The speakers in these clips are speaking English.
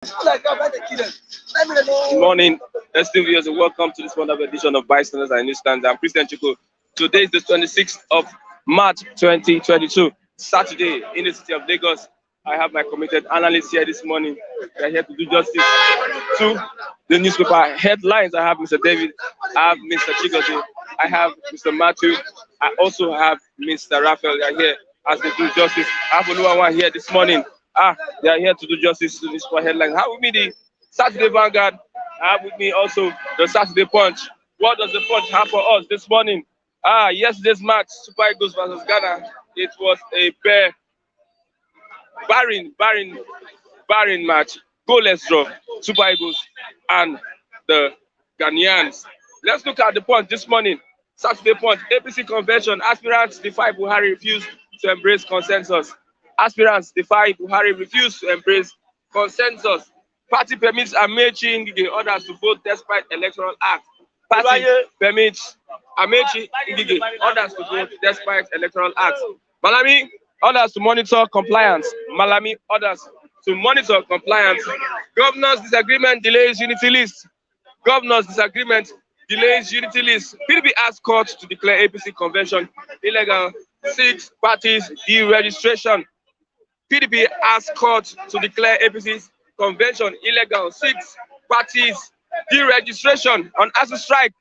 Good morning, esteemed viewers, and welcome to this wonderful edition of Bystanders and Newsstands. I'm Christian Chuku. Today is the 26th of March 2022, Saturday, in the city of Lagos. I have my committed analysts here this morning. They're here to do justice to the newspaper headlines. I have Mr. David, I have Mr. Chigozie, I have Mr. Matthew, I also have Mr. Raphael. They are here as they do justice. I have Oluwawa here this morning. They are here to do justice to the newspaper headlines. I have with me the Saturday Vanguard. I have with me also the Saturday Punch. What does the Punch have for us this morning? Yesterday's match, Super Eagles versus Ghana. It was a barren match. Goalless draw. Super Eagles and the Ghanaians. Let's look at the Punch this morning. Saturday Punch. APC convention. Aspirants defy Buhari, refuse to embrace consensus. Aspirants defy Buhari, refuse to embrace consensus. Party permits Amechi Ngige others to vote despite electoral act. Party permits Amechi Ngige others to vote despite electoral acts. Malami others to monitor compliance. Malami others to monitor compliance. Governors' disagreement delays unity list. Governors' disagreement delays unity list. PDP asks court to declare APC convention illegal. 6 parties deregistration. PDP asks court to declare APC's convention illegal. 6 parties deregistration. On ASUU strike,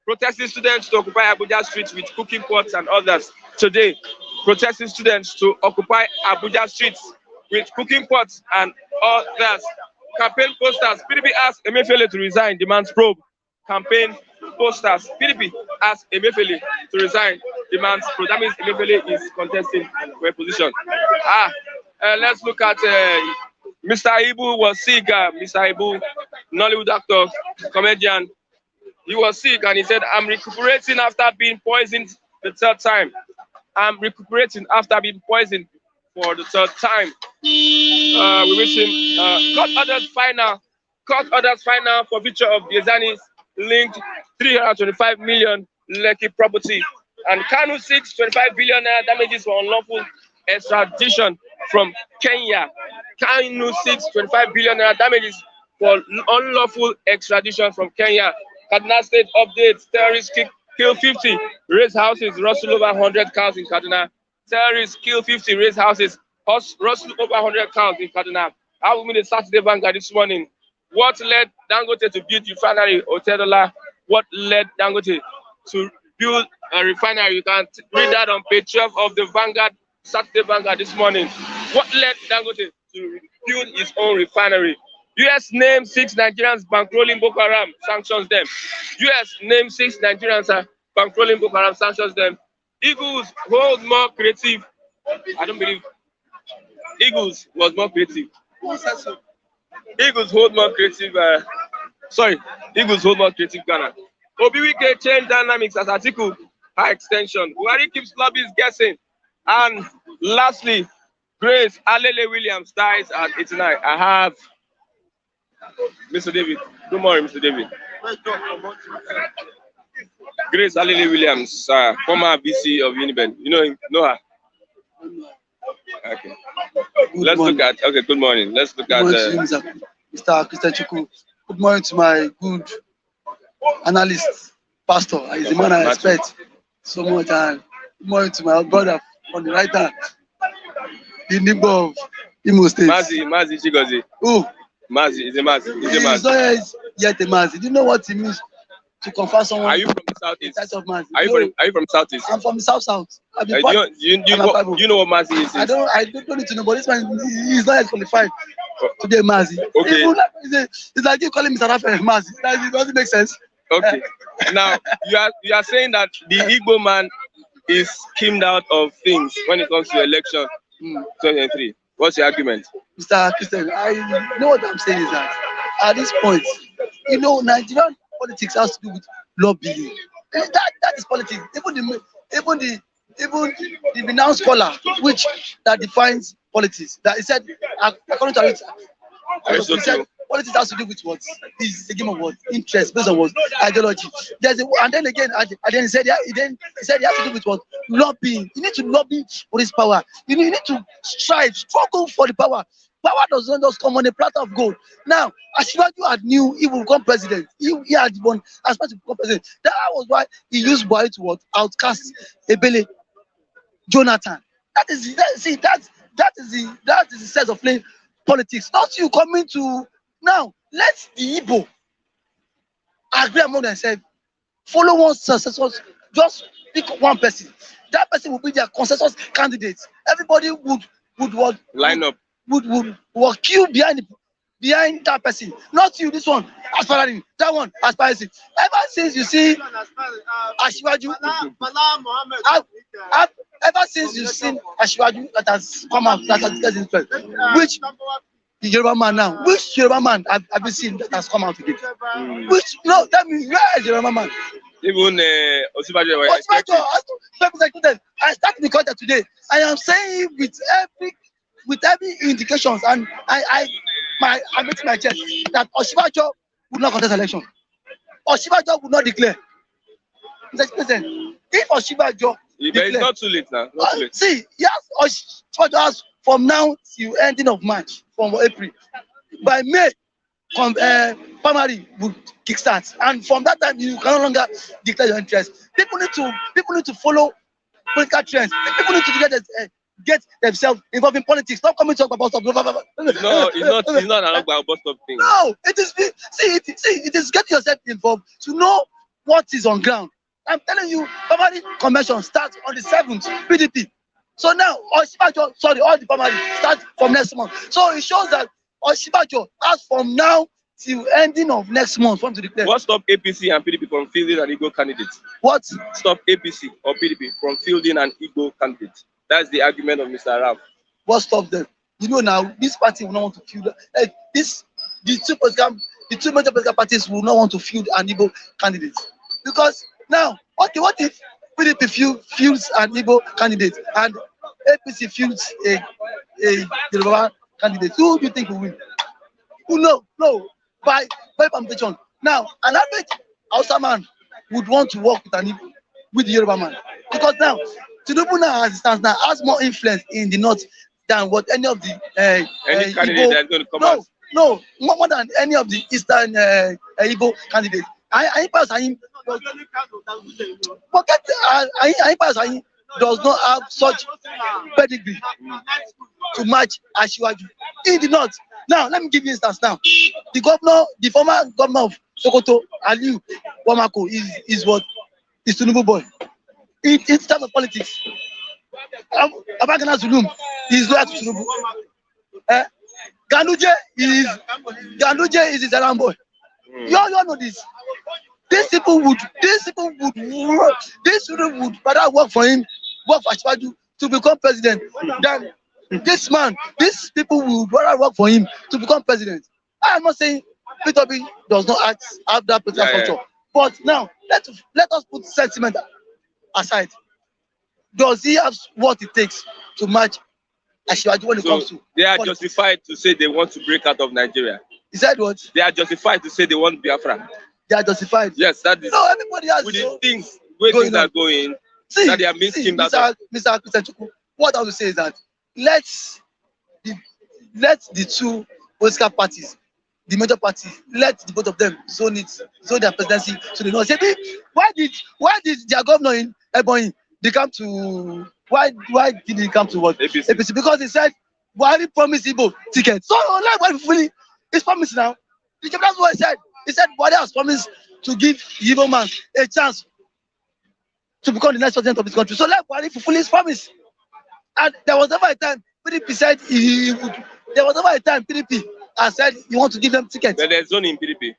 protesting students to occupy Abuja streets with cooking pots and others. Today, protesting students to occupy Abuja streets with cooking pots and others. Campaign posters. PDP asks Emefiele to resign, demands probe. Campaign posters. PDP asks Emefiele to resign, demands probe. That means Emefiele is contesting for a position. Let's look at Mr. Igbo was sick. Mr. Igbo, Nollywood actor, comedian, he was sick and he said, "I'm recuperating after being poisoned the 3rd time. I'm recuperating after being poisoned for the 3rd time." We wish him court orders final for future of Diezani's linked 325 million Lekki property. And Kanu seeks 25 billion naira damages for unlawful extradition from Kenya. Kanu seeks 25 billion naira damages for unlawful extradition from Kenya. Kaduna State updates. Terrorists kill 50, raise houses, rustle over 100 cows in Kaduna. Terrorists kill 50, raise houses, rustle over 100 cows in Kaduna. I will meet the Saturday Vanguard this morning. What led Dangote to build refinery? Otedola. What led Dangote to build a refinery? You can read that on page 12 of the Vanguard, Saturday Vanguard this morning. What led Dangote to build his own refinery? US names 6 Nigerians bankrolling Boko Haram, sanctions them. US names 6 Nigerians bankrolling Boko Haram, sanctions them. Eagles hold more creative. I don't believe Eagles was more creative. Eagles hold more creative. Eagles hold more creative Ghana. Obiwike change dynamics as Atiku high extension. Buhari keeps lobbyists guessing. And lastly, Grace Alele Williams dies at 89. I have Mr. David. Good morning, Mr. David. Grace Alele Williams, former VC of Uniben. You know him? Know her? Okay. Let's look at. Okay. Good morning. Let's look at. Mr. Christian Chuku. Good morning to my good analyst, pastor. He's the man I respect so much. And good morning to my brother on the right hand, the Igbo of Imo State. Mazi Chigozie. Who? Mazi is a Mazi. He's not yet a Mazi. Do you know what it means to confirm someone? Are you from the Southeast? Of Mazi? Are you from Southeast? I'm from the South. You know what Mazi is? I don't need to know, but this man he's not yet qualified to be a Mazi. Okay. It's like you calling Mr. Raphael Mazi. It doesn't make sense. Okay. Now you are saying that the Igbo man is skimmed out of things when it comes to election 2023. What's your argument? Mr. Christian, I know what I'm saying is that at this point, Nigerian politics has to do with lobbying. That is politics. Even the renowned scholar that defines politics, that he said, according to it, he said politics has to do with what? It's a game of what? Interest, based on what? Ideology. And then again, he said it has to do with what? Lobbying. You need to lobby for this power. You need to struggle for the power. Power does not just come on a platter of gold. Now, Asiwaju had knew he would become president. He had won aspired to become president. That was why he used Buhari to what? Outcast Ebele, Jonathan. That is that is the sense of playing politics. Not you coming to now. Let the Igbo agree among themselves. Follow one successor. Just pick one person. That person will be their consensus candidate. Everybody would what line up. Would queue behind that person. Not you. This one aspiring. That one aspiring. Ever since you see Asiwaju, ever since you've seen Asiwaju that has come out, that has interest, which Yoruba man now, which Yoruba man have you seen that has come out again? Which no, tell me where is Yoruba man? Even Osibajo, I start the content today. I am saying with every indications, and I make my chest that Osibajo would not contest election. Osibajo would not declare. If Osibajo declare, it's not too late now. Not too late. See, yes, Osibajo has from now till ending of March, from April. By May, primary would kickstart, and from that time you can no longer declare your interest. People need to follow political trends. People need to get themselves involved in politics. Stop coming to talk about stuff. No, it's not about stuff thing. No, it is. It is getting yourself involved to know what is on ground. I'm telling you, primary convention starts on the 7th. PDP. So now, Osibajo, all the primary start from next month. So it shows that Osibajo has from now till ending of next month to declare. What stopped APC and PDP from fielding an Igbo candidate? What stopped APC or PDP from fielding an Igbo candidate? That's the argument of Mr. Arab. What stopped them? You know now, this party will not want to field like this. The two major political parties will not want to field an Igbo candidate because now, okay, what if PDP fields an Igbo candidate and APC fields a Yoruba candidate? Who do you think will win? Who no by permutation. Now, an average Hausa man would want to work with the Yoruba man because now Tinubu now as it stands now has more influence in the north than what any of the any candidate that's going to come out. No, more than any of the eastern Igbo candidates. I pass him. Forget I pass him does not have such pedigree to match Asiwaju. He did not. Now, let me give you an instance now. The former governor of Sokoto, Aliu Wamako, is Tinubu boy. In terms of politics, Abagana Zulum is loyal to Tinubu. Ganduje is his alarm boy. You all know this. These people would rather work for him, work for Asiwaju to become president than this man. These people would rather work for him to become president. I am not saying Peter Obi does not have that political culture, but now let us put sentiment aside. Does he have what it takes to match Asiwaju when it comes to? They are justified to say they want to break out of Nigeria. Is that what? They are justified to say they want Biafra. They are justified. Yes, that is. No, everybody has. With the things where things are going, see, that they are making Mr. Christian Chukwu, what I will say is that let the two political parties, the major parties, let the both of them zone their presidency so they know. Say, why did their governor in Ebonyi they come to why did he come to what APC? Because he said Buhari promised Igbo tickets. So like what fully is promised now. That's what he said. He said Buhari has promised to give Igbo man a chance to become the next president of this country. So let Buhari fulfill his promise. And there was never a time PDP said he would. There was never a time PDP has said you want to give them tickets. But there's zoning in PDP.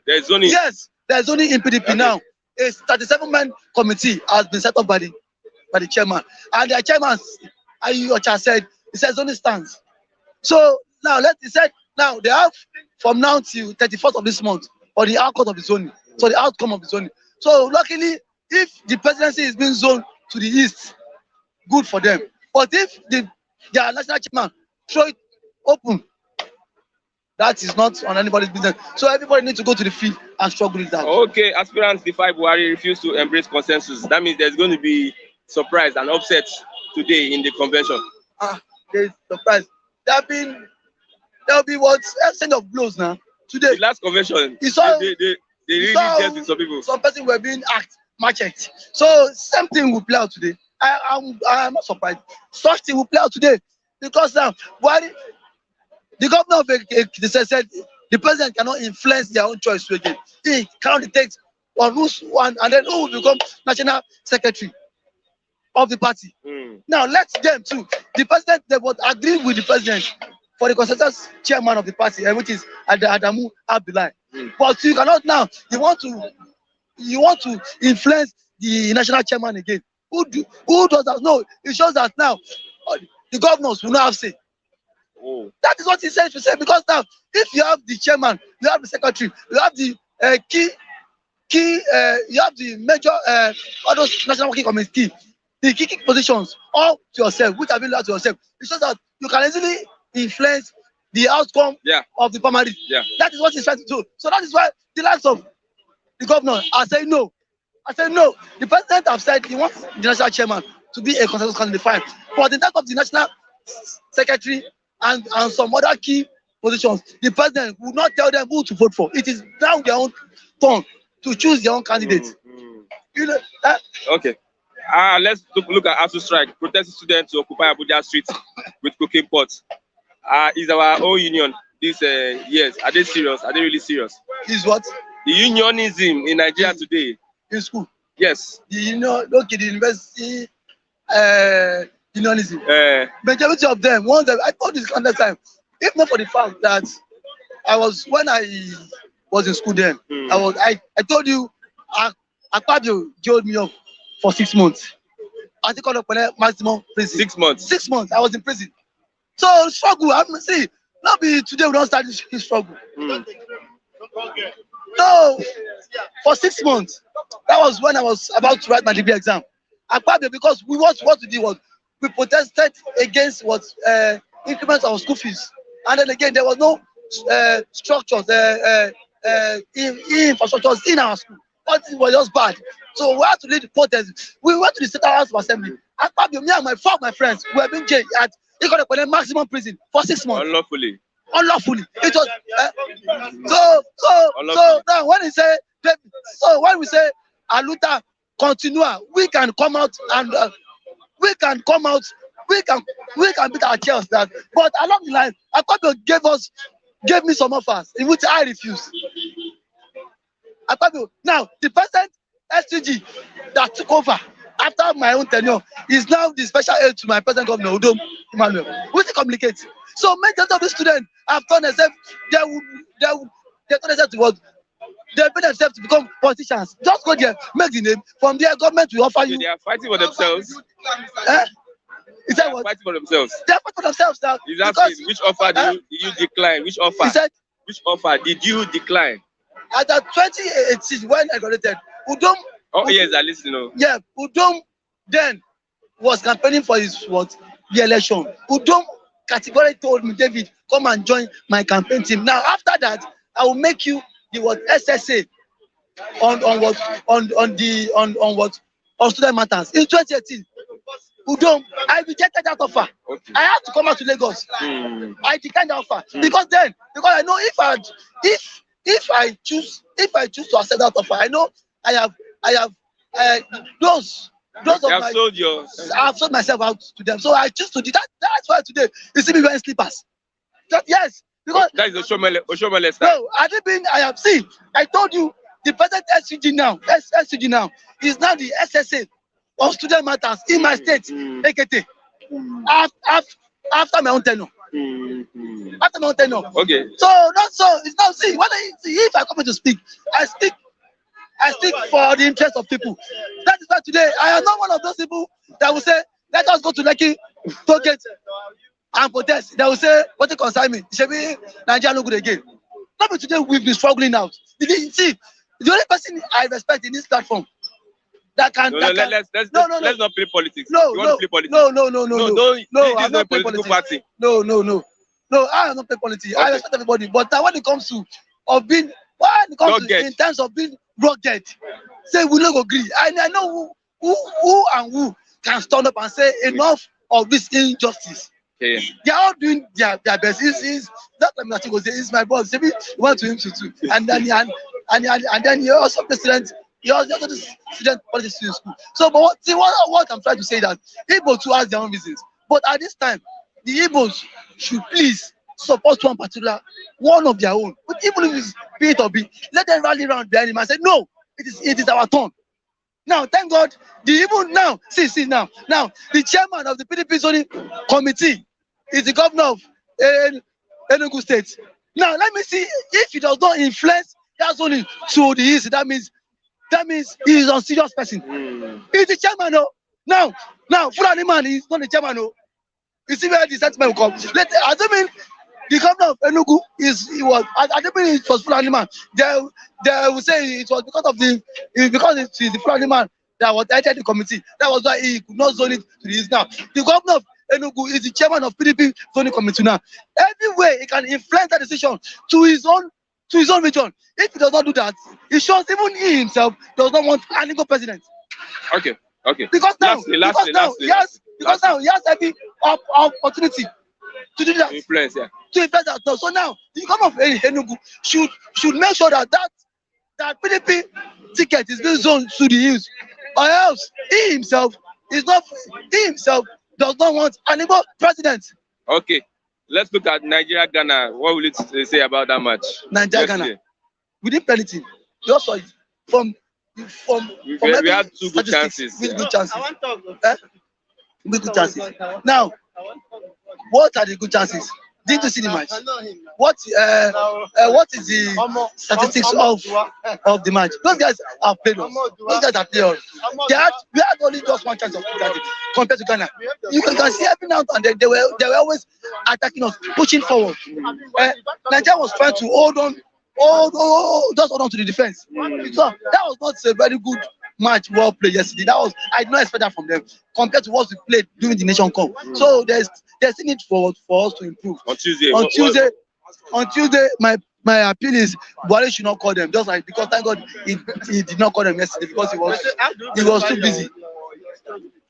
There's zoning. Yes, there's zoning in PDP now. A 37-man committee has been set up by the chairman, and the chairman, Ayocha said, he said zoning stands. So now now they have from now till 31st of this month for the outcome of the zoning. So the outcome of the zoning. So luckily, if the presidency is being zoned to the east, good for them. But if their national chairman throw it open, that is not on anybody's business. So everybody needs to go to the field and struggle with that. Okay, Aspirants Defy Buhari refuse to embrace consensus. That means there's going to be surprise and upset today in the convention. There's surprise. There have been there will be what exchange of blows now. Today, the last convention, you saw, they really dealt with some people. Some person were being asked machete. So same thing will play out today. I'm not surprised. Such thing will play out today because now why the governor of Ekiti said the president cannot influence their own choice again. He cannot dictate on who's one and then who will become national secretary of the party. Now let them too. The president, they would agree with the president for the consensus chairman of the party, which is Adamu Abdullahi. But you cannot now. You want to influence the national chairman again. Who does that? No, it shows that now the governors will not have say. That is what he said to say, because now if you have the chairman, you have the secretary, you have the you have the major all those national working committee, the key positions all to yourself, which have been allowed to yourself. It shows that you can easily influence the outcome of the primary. That is what he's trying to do. So that is why the likes of the governor are saying no. I said no. The president have said he wants the national chairman to be a consensus candidate, fine. But in terms of the national secretary and some other key positions, the president will not tell them who to vote for. It is now their own turn to choose their own candidate. You know that? Okay. Let's look at ASUU strike. Protesting students to occupy Abuja streets with cocaine pots. Is our own union these years? Are they serious? Are they really serious? Is what? The unionism in Nigeria today. In school? Yes. The university unionism. Majority of them, I told this kind of time, if not for the fact that when I was in school then, I told you, Akpabio jailed me up for 6 months. I think on maximum prison. 6 months. 6 months. I was in prison. So struggle. See, not be today we don't start this struggle. No, for 6 months. That was when I was about to write my degree exam. Akpabio, because what we did was we protested against increments of school fees, and then again there was no structures, infrastructures in our school. All things were just bad. So we had to lead the protest. We went to the State House of Assembly. Akpabio, me and my friends, we were being jailed at maximum prison for 6 months. Unlawfully. It was so now when we say Aluta continua, we can come out and we can beat our chest that. But along the line, Akpabio gave me some offers in which I refused. Akpabio, now the present STG that took over after my own tenure is now the special aid to my present governor Udom Emmanuel, which communicates. So many of the students have told themselves they pay themselves to become politicians. Just go there, make the name. From there, government will offer you. They are fighting for themselves. Is that what? Fighting for themselves. They are fighting for themselves now. He's asking, which offer did you decline? Which offer? He said, which offer did you decline? At the 2018, when I graduated, Udom. Oh yes, I listen. Yeah, Udom then was campaigning for his the election. Udom categorically told me, David, come and join my campaign team. Now after that, I will make you the SSA on student matters. In 2018, Udom, I rejected that offer. Okay. I had to come out to Lagos. I declined the offer because I know if I choose to accept that offer, I know I have those of my. I have sold myself out to them, so I choose to do that. That's why today you see me wearing slippers. Yes, because that is Oshomole No, style. I have seen. I told you the present SUG now is now the SSA of student matters in my state, AKT. After my own tenure. After my own tenure. Okay. So it's now if I come to speak, I speak for the interest of people. That is why today I am not one of those people that will say, let us go to Lekki to get and protest. They will say, what it concern me? It should be Nigeria no good again. Not today we've been struggling out. See, the only person I respect in this platform that can. Let's not play politics. No, you want to play politics? No, I'm not playing politics. Party. No, I am not playing politics. Okay. I respect everybody, but when it comes to in terms of being rugged, say we don't agree. I know who can stand up and say enough of this injustice. Okay. They are all doing their best. Is that time that he goes, it's my boss. Maybe he went to him to too. And then and then he also president. He also the student politics in school. So, but what I'm trying to say that Igbo too has their own reasons. But at this time, the Igbos should please support one of their own. But even if it's B or B, let them rally around behind him and say, no, it is our turn. Now, thank God, even now, see now, the chairman of the PDP zoning committee is the governor of Enugu State. Now, let me see if he does not influence that zoning to the east. That means he is a serious person. He's the chairman, no. Now, Fulani man is not the chairman, no. You see where the sentiment will come. Assuming the governor of Enugu I don't mean it was Fulani man. They will say it was because it is the Fulani man that was entered the committee. That was why he could not zone it to the east. Now, the governor of Enugu is the chairman of PDP zoning committee now. Every way he can influence that decision to his own region. If he does not do that, it shows even he himself does not want an Igbo president. Okay. Because now he has every opportunity to do that. To influence that. No. So now the government of Enugu should make sure that PDP ticket is being zoned to the east, or else he himself does not want an Igbo president. Okay. Let's look at Nigeria-Ghana. What will you say about that match? Nigeria-Ghana. We didn't play anything. You also saw it from we had 2 good chances. With good chances. With good chances. Now, what are the good chances? Did you see the match? What is the statistics of the match? Those guys have played us. Those guys have played us. We had only just one chance of compared to Ghana. You can see every now and then they were always attacking us, pushing forward. Nigeria was trying to hold on to the defense. So that was not a very good match well played yesterday. I did not expect that from them compared to what we played during the Nation Cup. So there's still need for us to improve. On Tuesday. On Tuesday, my appeal is Buhari should not call them. Just like because thank God he did not call them yesterday because he was too busy.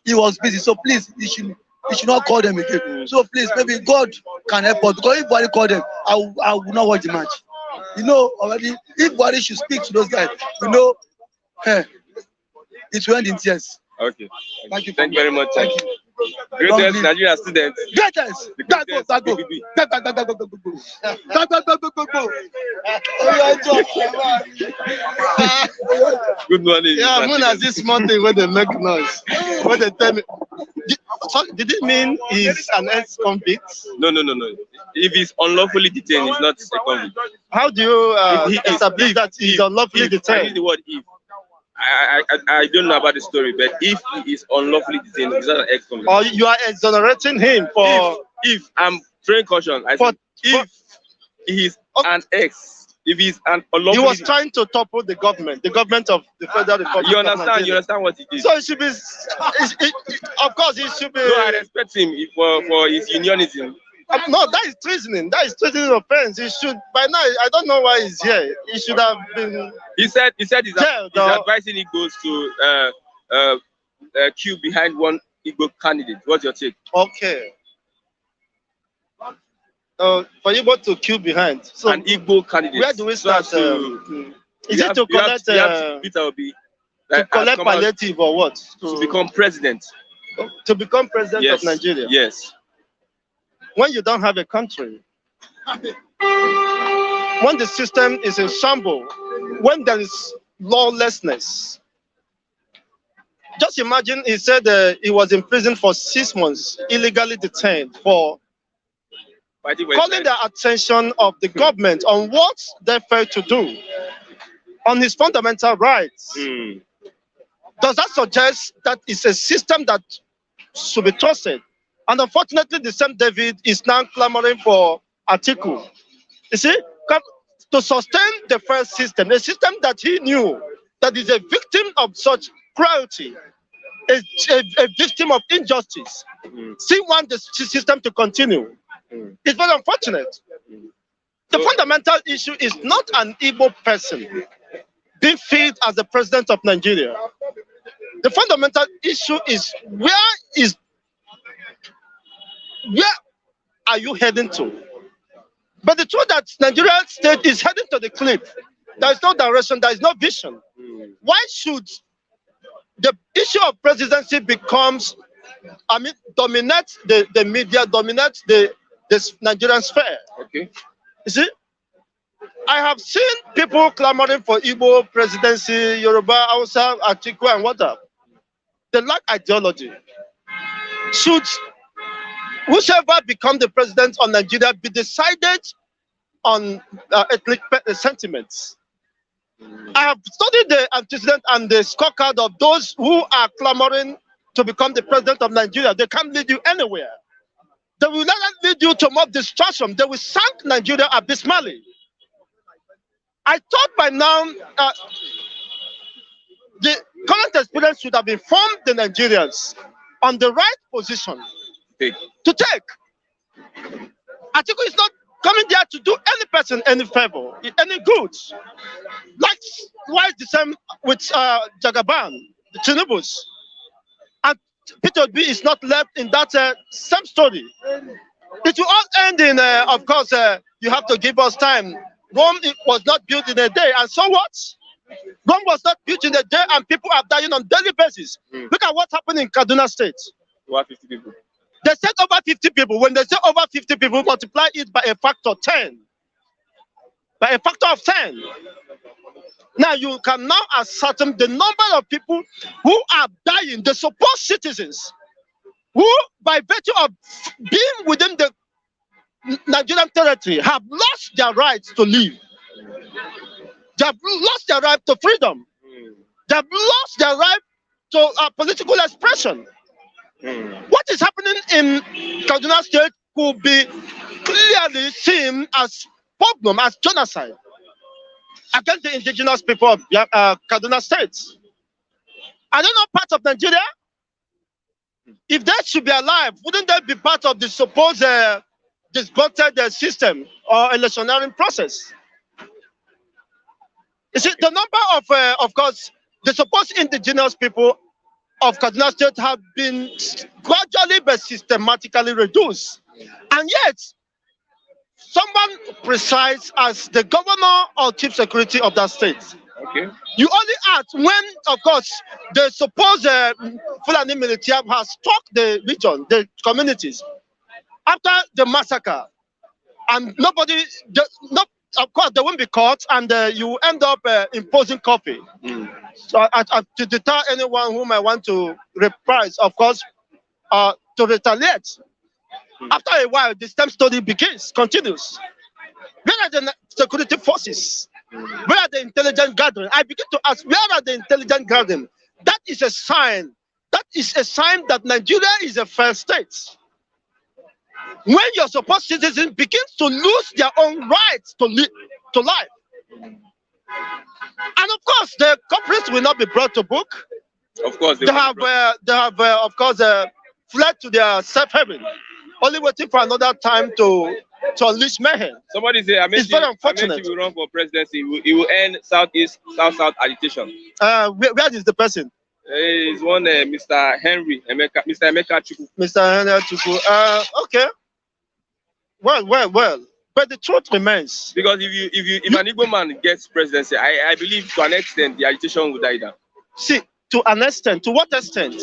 He was busy. So please, he should not call them again. So please, maybe God can help us because if Buhari called them, I will not watch the match. You know already, if Buhari should speak to those guys, it will end in tears. Okay. Thank you very much. Thank you. Greatest Nigerian students. Greatest. Good morning. Yeah, moon as this morning when they make noise. When they tell me, did it mean he's an ex-convict? No. If he's unlawfully detained, he's not a convict. How do you establish that he's unlawfully detained? I use the word if. I don't know about the story, but if he is unlawfully detained, he's not an ex-convict. Or you are exonerating him for... If I'm throwing caution, I said if he is an ex, if he's an unlawfully... He was trying to topple the government of the Federal Republic. You understand what he did? So it should be... of course, it should be... No, I respect him for his unionism. No, that is treasoning. That is treasoning offense. He should, by now, I don't know why he's here. He should have been... He said he's advising Igbos to queue behind one Igbo candidate. What's your take? Okay. For Igbo to queue behind. So an Igbo candidate. Where do we start? Is it to collect... to collect palliative or what? To become president. To become president of Nigeria? Yes. When you don't have a country, when the system is in shambles, when there is lawlessness, just imagine he said he was in prison for 6 months, illegally detained for calling the attention of the government on what they failed to do, on his fundamental rights. Does that suggest that it's a system that should be trusted? And unfortunately, the same David is now clamoring for Atiku. You see, to sustain the first system, a system that he knew that is a victim of such cruelty, a victim of injustice. He wants the system to continue. It's very unfortunate. The fundamental issue is not an Igbo person being filled as the president of Nigeria. The fundamental issue is where are you heading to? But the truth that Nigerian state is heading to the cliff. There is no direction, there is no vision. Why should the issue of presidency dominate the media, dominate the Nigerian sphere? Okay. You see, I have seen people clamoring for Igbo presidency, Yoruba, Hausa, Atiku, and whatever. They lack ideology. Should whoever become the president of Nigeria be decided on ethnic sentiments? I have studied the antecedent and the scorecard of those who are clamoring to become the president of Nigeria. They can't lead you anywhere. They will not lead you to more destruction. They will sink Nigeria abysmally. I thought by now the current experience should have informed the Nigerians on the right position to take. Atiku is not coming there to do any person any favor, any good. Likewise, the same with Jagaban, the Tinubus. And Peter B is not left in that same story. It will all end in, of course, you have to give us time. Rome was not built in a day, and so what? Rome was not built in a day, and people are dying on a daily basis. Look at what happened in Kaduna State. 150 people. They said over 50 people. When they say over 50 people, multiply it by a factor 10. By a factor of 10. Now you can now ascertain the number of people who are dying, the supposed citizens, who by virtue of being within the Nigerian territory have lost their rights to live. They have lost their right to freedom. They have lost their right to political expression. What is happening in Kaduna State could be clearly seen as problem, as genocide against the indigenous people of Kaduna State. Are they not part of Nigeria? If they should be alive, wouldn't they be part of the supposed disputed system or electioneering process? You see, the number of course, the supposed indigenous people of Kaduna State have been gradually but systematically reduced. And yet, someone precise as the governor or chief security of that state, okay, you only act when, of course, the supposed Fulani military has struck the region, the communities, after the massacre, and nobody, of course, they won't be caught, and you end up imposing coffee. So to deter anyone who might want to reprise, of course, to retaliate. After a while, the same story continues. Where are the security forces? Where are the intelligence gathering? I begin to ask, where are the intelligence gathering? That is a sign. That is a sign that Nigeria is a fair state. When your supposed citizens begin to lose their own rights to life. And of course, the culprits will not be brought to book. Of course, they have of course, fled to their safe haven, only waiting for another time to unleash mayhem. Somebody say, it's very unfortunate. Will run for presidency. He will end Southeast, South agitation. Where is the person? He's one Mr. Emeka Chukwu. Mr. Henry Chukwu. Okay. Well. But the truth remains. Because if an Igbo man gets presidency, I believe to an extent the agitation will die down. See, to an extent, to what extent?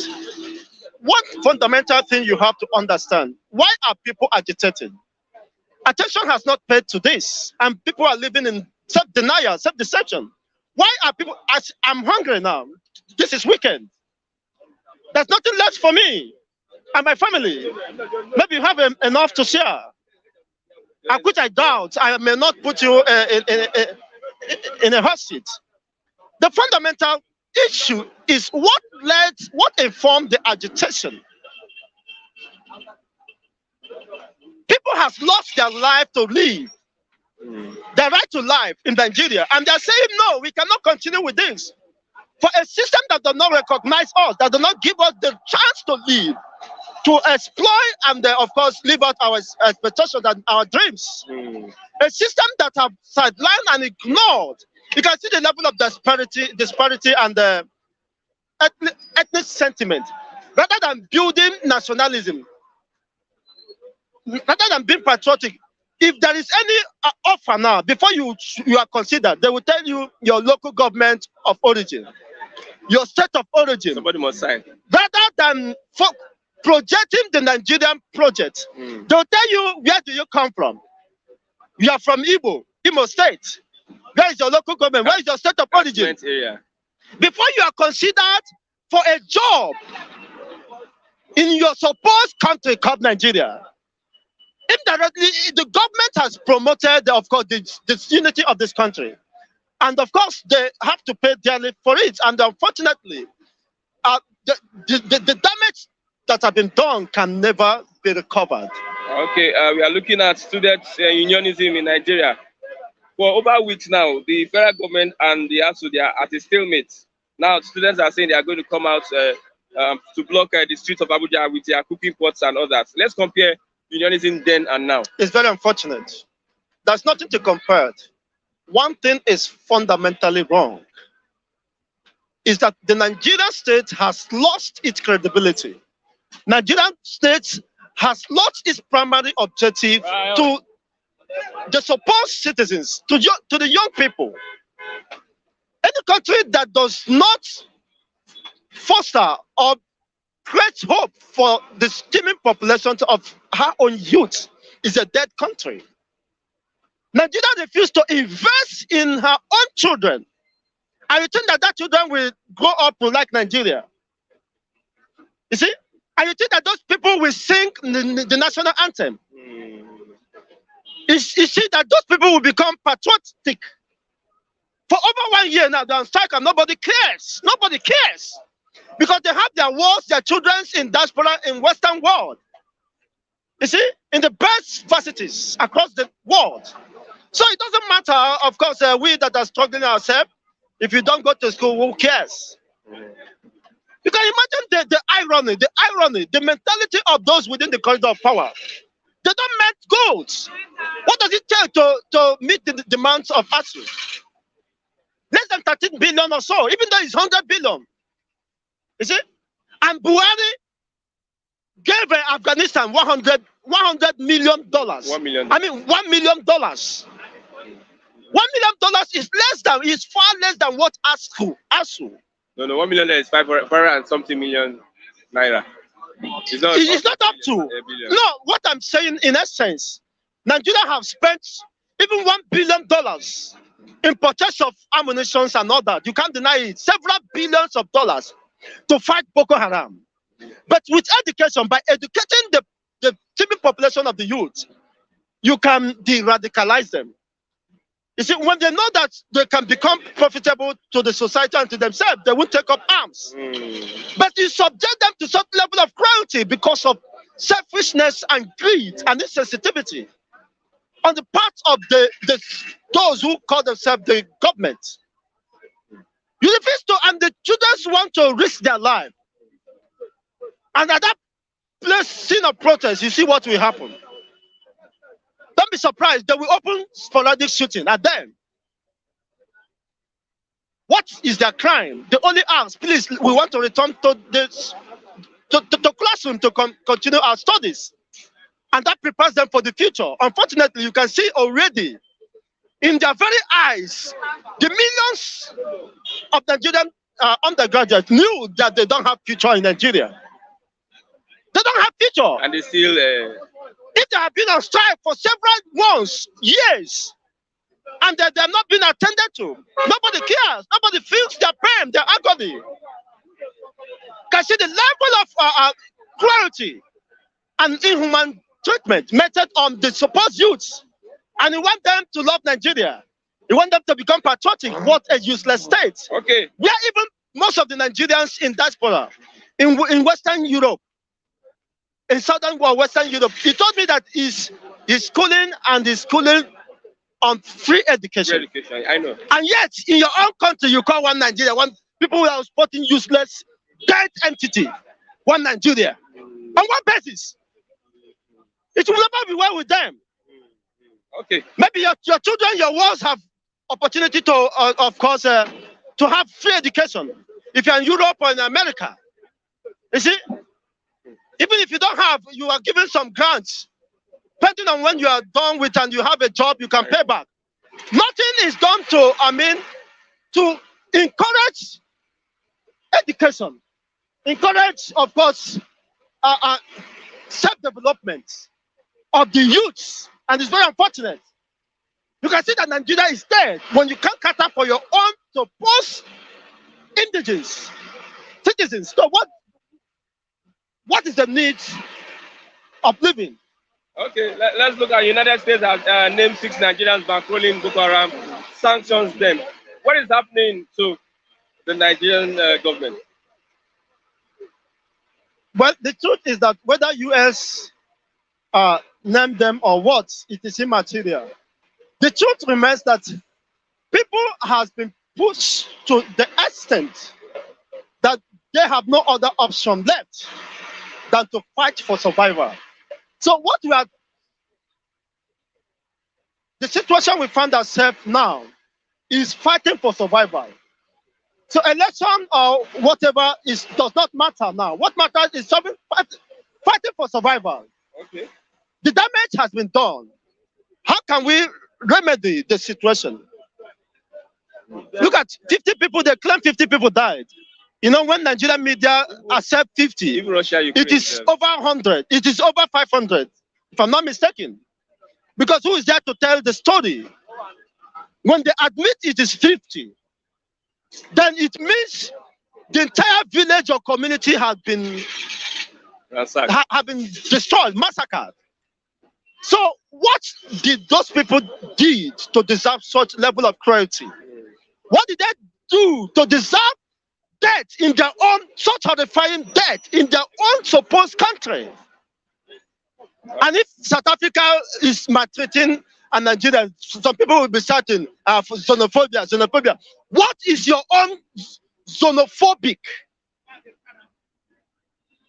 One fundamental thing you have to understand: why are people agitating? Attention has not paid to this, and people are living in self-denial, self-deception. Why are people? I'm hungry now. This is weekend. There's nothing left for me and my family. Maybe you have enough to share. Which I doubt. I may not put you in a hot seat. The fundamental issue is what informed the agitation. People have lost their life to live, their right to life in Nigeria, and they're saying, no, we cannot continue with this. For a system that does not recognize us, that does not give us the chance to live, to exploit and, of course, live out our expectations and our dreams. A system that have sidelined and ignored. You can see the level of disparity and ethnic sentiment. Rather than building nationalism, rather than being patriotic, if there is any offer now, before you are considered, they will tell you your local government of origin, your state of origin. Somebody must sign. Rather than projecting the Nigerian project, they'll tell you, where do you come from? You are from Igbo, Imo State. Where is your local government? Where is your state of origin? Area. Before you are considered for a job in your supposed country called Nigeria, indirectly, the government has promoted, of course, the unity of this country. And of course, they have to pay dearly for it. And unfortunately, the damage that have been done can never be recovered. Okay, we are looking at student unionism in Nigeria. For over weeks now, the federal government and the ASUU, they are at a stalemate. Now, students are saying they are going to come out to block the streets of Abuja with their cooking pots and others. Let's compare unionism then and now. It's very unfortunate. There's nothing to compare. One thing is fundamentally wrong, is that the Nigerian state has lost its credibility. Nigerian state has lost its primary objective to the supposed citizens, to the young people. Any country that does not foster or create hope for the steaming population of her own youth is a dead country. Nigeria refused to invest in her own children. And you think that children will grow up like Nigeria? You see? And you think that those people will sing the national anthem? You see that those people will become patriotic. For over 1 year now, they're on strike and nobody cares. Nobody cares. Because they have their wars, their children in diaspora in Western world. You see, in the best varsities across the world. So it doesn't matter, of course, we that are struggling ourselves, if you don't go to school, who cares? You can imagine the irony, the mentality of those within the corridor of power. They don't make goals. What does it take to meet the demands of ASUU? Less than 13 billion or so, even though it's 100 billion. You see? And Buhari gave Afghanistan $100 million. $1 million. I mean, $1 million. $1 million is far less than what ASUU. No, $1 million is 500 and something million naira. It's not up to. No, what I'm saying in essence, Nigeria have spent even $1 billion in purchase of ammunition and all that. You can't deny it. Several billions of dollars to fight Boko Haram. But with education, by educating the civil population of the youth, you can de-radicalize them. You see, when they know that they can become profitable to the society and to themselves, they won't take up arms. But you subject them to some level of cruelty because of selfishness and greed and insensitivity on the part of those who call themselves the government. You refuse to, and the children want to risk their life. And at that place, scene of protest, you see what will happen. Don't be surprised. They will open sporadic shooting at them. What is their crime? They only ask, please, we want to return to the classroom to continue our studies. And that prepares them for the future. Unfortunately, you can see already in their very eyes, the millions of Nigerian undergraduates knew that they don't have future in Nigeria. They don't have future. And they still... If they have been on strike for several months, years, and they have not been attended to, nobody cares. Nobody feels their pain, their agony. Can see the level of cruelty and inhuman treatment meted on the supposed youths. And you want them to love Nigeria. You want them to become patriotic. What a useless state. Okay. We are even most of the Nigerians in diaspora, in Western Europe, in Southern or Western Europe. He told me that he's schooling on free education. Free education, I know. And yet, in your own country, you call one Nigeria, one people who are supporting useless, dead entity, one Nigeria. On what basis? It will never be well with them. Okay. Maybe your children, your wards have opportunity to, of course, to have free education. If you're in Europe or in America, you see, even if you don't have, you are given some grants depending on when you are done with and you have a job, you can pay back. Nothing is done to, to encourage education, encourage, of course, self-development of the youths, and it's very unfortunate. You can see that Nigeria is dead when you can't cater for your own supposed indigenous citizens. So what is the need of living? Okay, let's look at United States has named 6 Nigerians bankrolling Boko Haram, sanctions them. What is happening to the Nigerian government? Well, the truth is that whether US name them or what, it is immaterial. The truth remains that people has been pushed to the extent that they have no other option left than to fight for survival. So the situation we find ourselves now is fighting for survival. So election or whatever does not matter now. What matters is fighting for survival. Okay. The damage has been done. How can we remedy the situation? Look at 50 people, they claim 50 people died. You know, when Nigerian media accept 50, even Russia, Ukraine, it is over 100. It is over 500, if I'm not mistaken. Because who is there to tell the story? When they admit it is 50, then it means the entire village or community has been destroyed, massacred. So what did those people did to deserve such level of cruelty? What did they do to deserve death in their own, such horrifying death in their own supposed country? And if South Africa is maltreating a Nigerian, some people will be certain for xenophobia. What is your own xenophobic?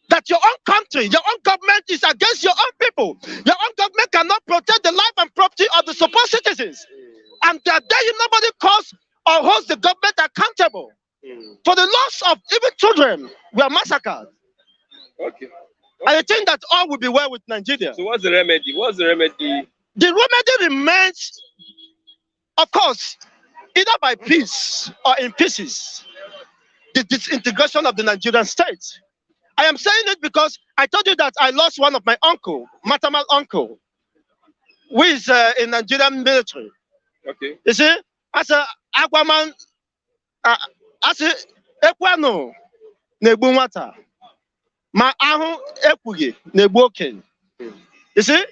That your own country, your own government is against your own people. Your own government cannot protect the life and property of the supposed citizens. And that day nobody calls or holds the government accountable for the loss of even children were massacred. Okay. I think that all will be well with Nigeria. So what's the remedy? What's the remedy? The remedy remains, of course, either by peace or in pieces, the disintegration of the Nigerian state. I am saying it because I told you that I lost one of my uncle, maternal uncle, who is in Nigerian military. Okay. You see, as a Aquaman, as a Equano, Nebu Mata, ma ahu ekwughị na-egbu okenye. You see,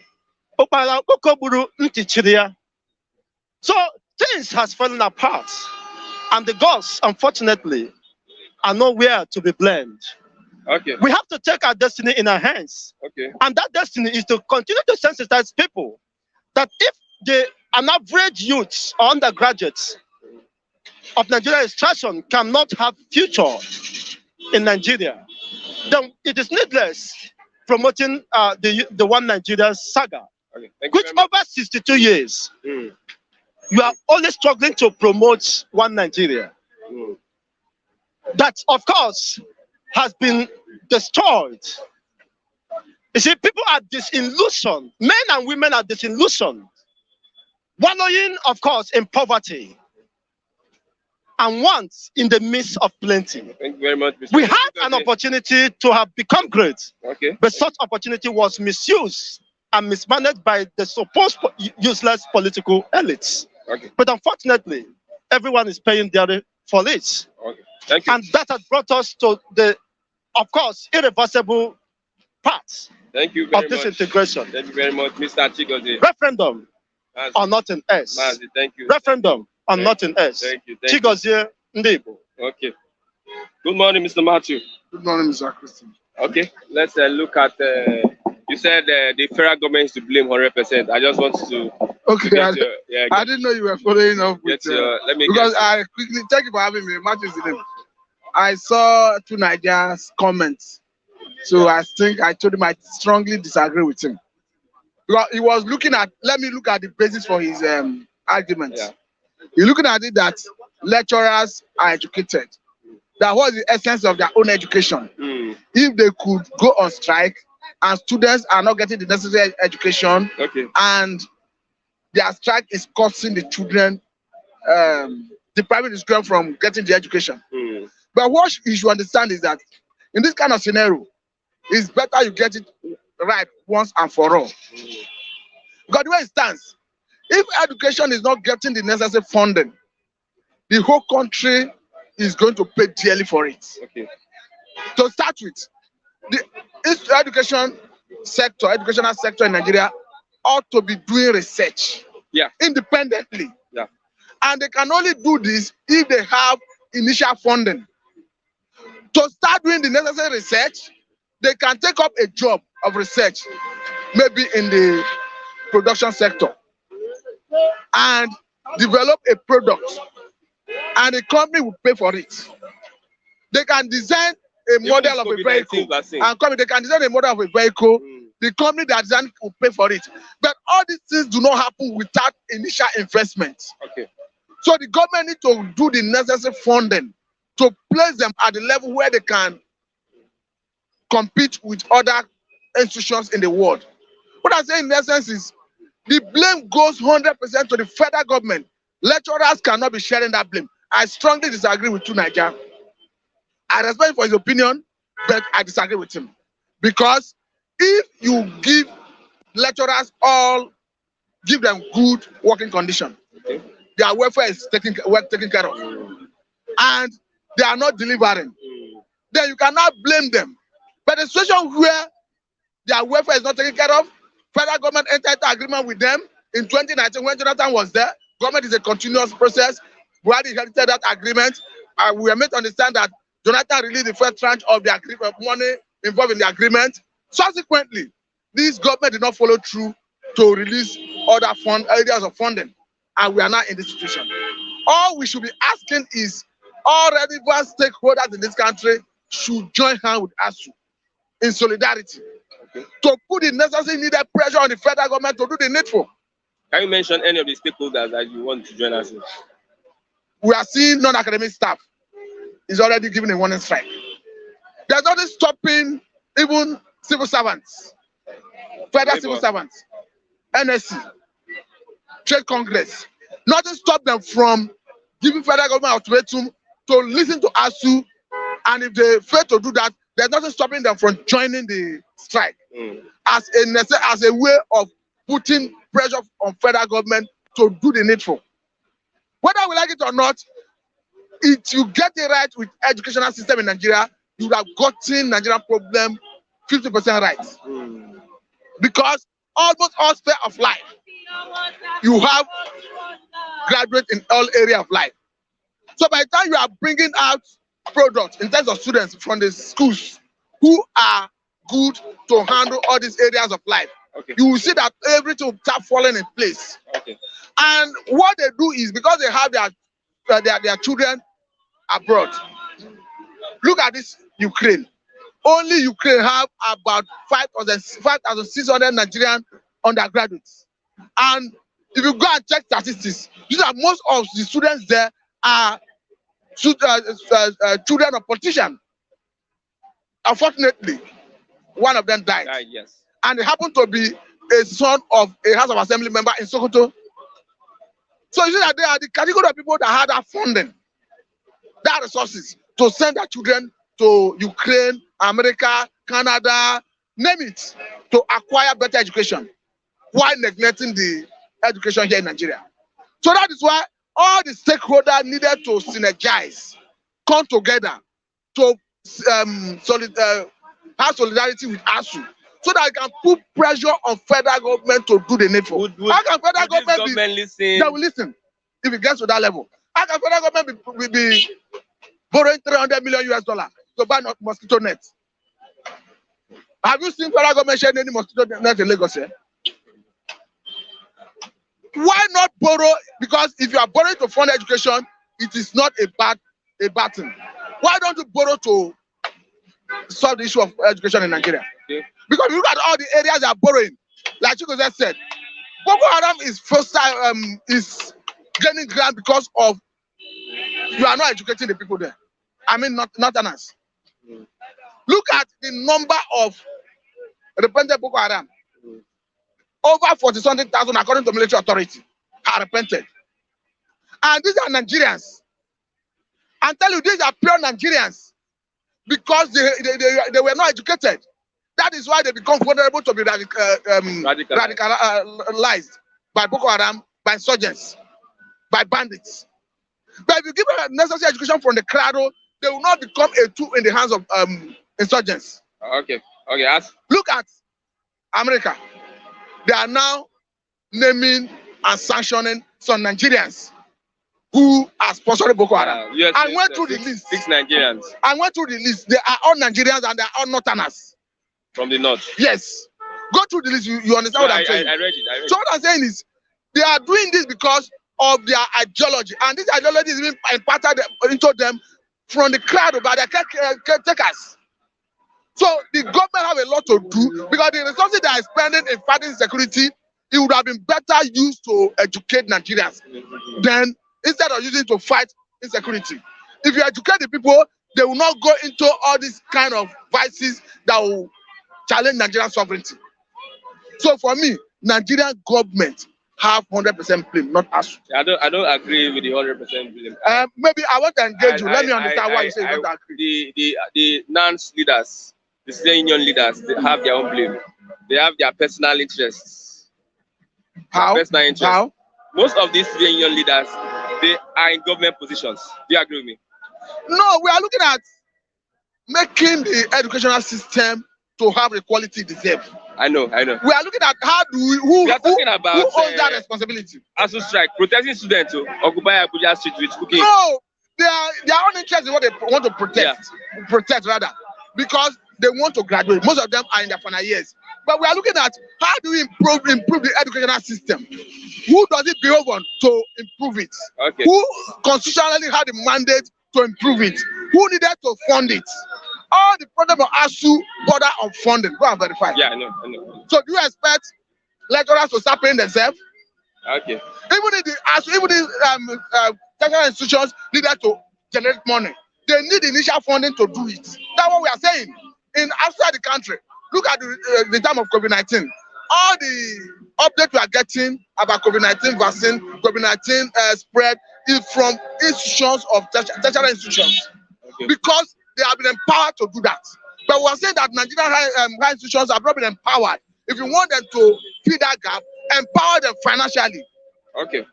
ụkpara ọkụkọ gburu ntị chiri ya. So things has fallen apart, and the gods, unfortunately, are nowhere to be blamed. Okay. We have to take our destiny in our hands. Okay. And that destiny is to continue to sensitize people that if an average youth or undergraduates of Nigerian extraction cannot have future in Nigeria, then it is needless promoting the One Nigeria saga, Okay. which over 62 years, you are only struggling to promote One Nigeria. That, of course, has been destroyed. You see, people are disillusioned. Men and women are disillusioned, wallowing, of course, in poverty, and once in the midst of plenty. Thank you very much, Mr. We had an opportunity to have become great, Okay. but such opportunity was misused and mismanaged by the supposed useless political elites. Okay. But unfortunately, everyone is paying dearly for it. Okay. Thank you. And that has brought us to the, of course, irreversible part Thank you very of this much. integration. Thank you very much, Mr. Chigozie. Referendum or nothing else. Mazi, thank you. Referendum or nothing else. Thank you. Thank you. Chigozie Igbo. Okay. Good morning, Mr. Matthew. Good morning, Mr. Christian. Okay, let's look at. You said the federal government is to blame 100%. I just want to. Okay, Get your, yeah, I didn't know you were following up with. get your, let me Because get, I quickly, thank you for having me. Matthew is the name. I saw two Nigeria's comments, so I think I told him I strongly disagree with him. Because he was looking at. Let me look at the basis for his argument. Yeah. You're looking at it that lecturers are educated. That was the essence of their own education. If they could go on strike, and students are not getting the necessary education. Okay. And their strike is causing the children, depriving the children from getting the education. But what you should understand is that in this kind of scenario, it's better you get it right once and for all. Because the way it stands, if education is not getting the necessary funding, the whole country is going to pay dearly for it. Okay. To start with, the educational sector in Nigeria ought to be doing research independently. Yeah. And they can only do this if they have initial funding. To start doing the necessary research, they can take up a job of research, maybe in the production sector, and develop a product, and the company will pay for it. They can design a model of a vehicle, and they can design a model of a vehicle. The company that designed will pay for it. But all these things do not happen without initial investment. Okay. So the government needs to do the necessary funding to place them at the level where they can compete with other institutions in the world. What I say in essence is the blame goes 100% to the federal government. Lecturers cannot be sharing that blame. I strongly disagree with Naija. I respect him for his opinion, but I disagree with him. Because if you give lecturers give them good working condition, their welfare is taken care of, and they are not delivering, then you cannot blame them. But the situation where their welfare is not taken care of, federal government entered into agreement with them in 2019 when Jonathan was there. Government is a continuous process. Buhari inherited that agreement. We are made to understand that Jonathan released the first tranche of the agreement, money involved in the agreement. Subsequently, this government did not follow through to release other areas of funding, and we are now in this situation. All we should be asking is all relevant stakeholders in this country should join hands with ASUU in solidarity to put the necessary needed pressure on the federal government to do the needful. Can you mention any of the stakeholders that you want to join us in? We are seeing non-academic staff is already giving a warning strike. There's nothing stopping even civil servants, federal civil servants, NSC, Trade Congress. Nothing stops them from giving federal government ultimatum to listen to ASUU, and if they fail to do that, there's nothing stopping them from joining the strike as a way of putting pressure on federal government to do the needful. Whether we like it or not, if you get it right with educational system in Nigeria, you would have gotten Nigerian problem 50% right. Because almost all sphere of life, you have graduates in all area of life. So by the time you are bringing out products in terms of students from the schools who are good to handle all these areas of life, you will see that everything will start falling in place. And what they do is, because they have their children abroad. Look at this Ukraine. Only Ukraine have about 5,600 Nigerian undergraduates. And if you go and check statistics, you see that most of the students there are children of politicians. Unfortunately, one of them died. Yes. And it happened to be a son of a House of Assembly member in Sokoto. So you see that they are the category of people that had that funding, that resources to send their children to Ukraine, America, Canada, name it, to acquire better education while neglecting the education here in Nigeria. So that is why all the stakeholders needed to synergize, come together to have solidarity with ASUU, so that I can put pressure on federal government to do the needful. How can federal government listen? They will listen if it gets to that level. How can federal government be borrowing $300 million to buy mosquito nets? Have you seen federal government sharing any mosquito net in Lagos here? Why not borrow? Because if you are borrowing to fund education, it is not a bad thing. Why don't you borrow to solve the issue of education in Nigeria? Because look at all the areas they are borrowing. Like Chico just said, Boko Haram is is gaining ground because of you are not educating the people there. I mean, not us. Look at the number of repented Boko Haram. Over 40-something thousand, according to military authority, are repented. And these are Nigerians. I tell you, these are pure Nigerians because they were not educated. That is why they become vulnerable to be radicalized by Boko Haram, by insurgents, by bandits. But if you give them necessary education from the cradle, they will not become a tool in the hands of insurgents. Okay. Look at America. They are now naming and sanctioning some Nigerians who are sponsoring Boko Haram. Yes, I went through the list. 6 Nigerians. I went through the list. They are all Nigerians and they are all Northerners. From the north. Yes. Go through the list. You understand what I'm saying? I read it. So what I'm saying is, they are doing this because of their ideology, and this ideology is being imparted into them from the crowd by their caretakers. So the government have a lot to do because the resources they are spending in fighting insecurity, it would have been better used to educate Nigerians than instead of using it to fight insecurity. If you educate the people, they will not go into all these kind of vices that will challenge Nigerian sovereignty. So for me, Nigerian government have 100% blame, not ASUU. I don't agree with the 100% blame. Maybe I want to engage you. Let me understand why you say you don't agree. The NANS leaders, the student union leaders, they have their own blame. They have their personal interests. How? Personal interests. How? Most of these student union leaders, they are in government positions. Do you agree with me? No, we are looking at making the educational system to have the quality it deserves. I know. We are looking at how do we are talking about who owns that responsibility? ASUU strike, protecting students to occupy Abuja Street with cooking. No, their own interest is what they want to protect. Yeah. Protect rather, because they want to graduate. Most of them are in their final years. But we are looking at how do we improve the educational system? Who does it behove on to improve it? Okay. Who constitutionally had the mandate to improve it? Who needed to fund it? All the problem of ASUU border on funding. Go and verify. Yeah, I know. So do you expect lecturers to start paying themselves? Okay. Even if the ASUU, even the technical institutions needed to generate money, they need initial funding to do it. That's what we are saying. Outside the country, look at the time of COVID-19. All the updates we are getting about COVID-19 vaccine, COVID-19 spread is from institutions of tertiary institutions. Okay. Because they have been empowered to do that. But we are saying that Nigerian high institutions have not been empowered. If you want them to fill that gap, empower them financially. Okay.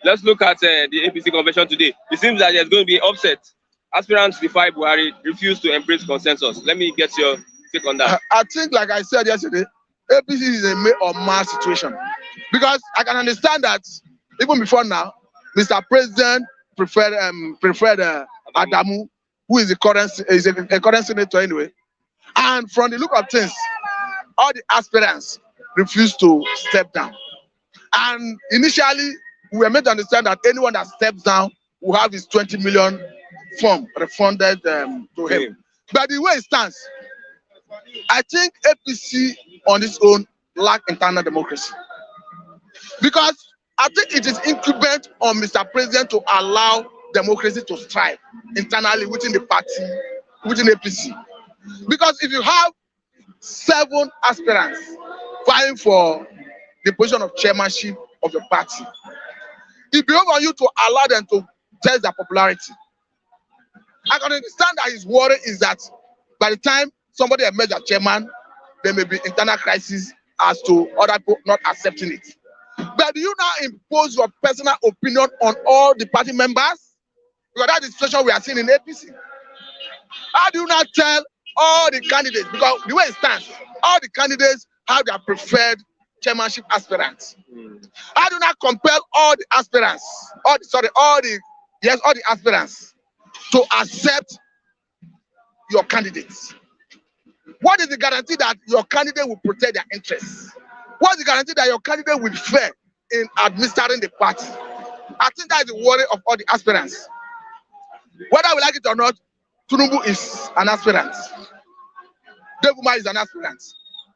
Let's look at the APC convention today. It seems that there's going to be upset. Aspirants Defy Buhari refuse to embrace consensus. Let me get your take on that. I think, like I said yesterday, APC is a may or mass situation. Because I can understand that even before now, Mr. President preferred Adamu, who is a current senator anyway. And from the look of things, all the aspirants refused to step down. And initially, we were made to understand that anyone that steps down will have his 20 million form refunded to him. But the way it stands, I think APC on its own lack internal democracy. Because I think it is incumbent on Mr. President to allow democracy to strive internally within the party, within APC. Because if you have 7 aspirants vying for the position of chairmanship of the party, it behoves on you to allow them to test their popularity. I can understand that his worry is that by the time somebody emerges as chairman, there may be internal crisis as to other people not accepting it. But do you now impose your personal opinion on all the party members? Because that's the situation we are seeing in APC. How do you now tell all the candidates? Because the way it stands, all the candidates have their preferred chairmanship aspirants. How do you now compel all the aspirants, all the aspirants to accept your candidates? What is the guarantee that your candidate will protect their interests? What is the guarantee that your candidate will be fair in administering the party? I think that is the worry of all the aspirants. Whether we like it or not, Tinubu is an aspirant. Devuma is an aspirant.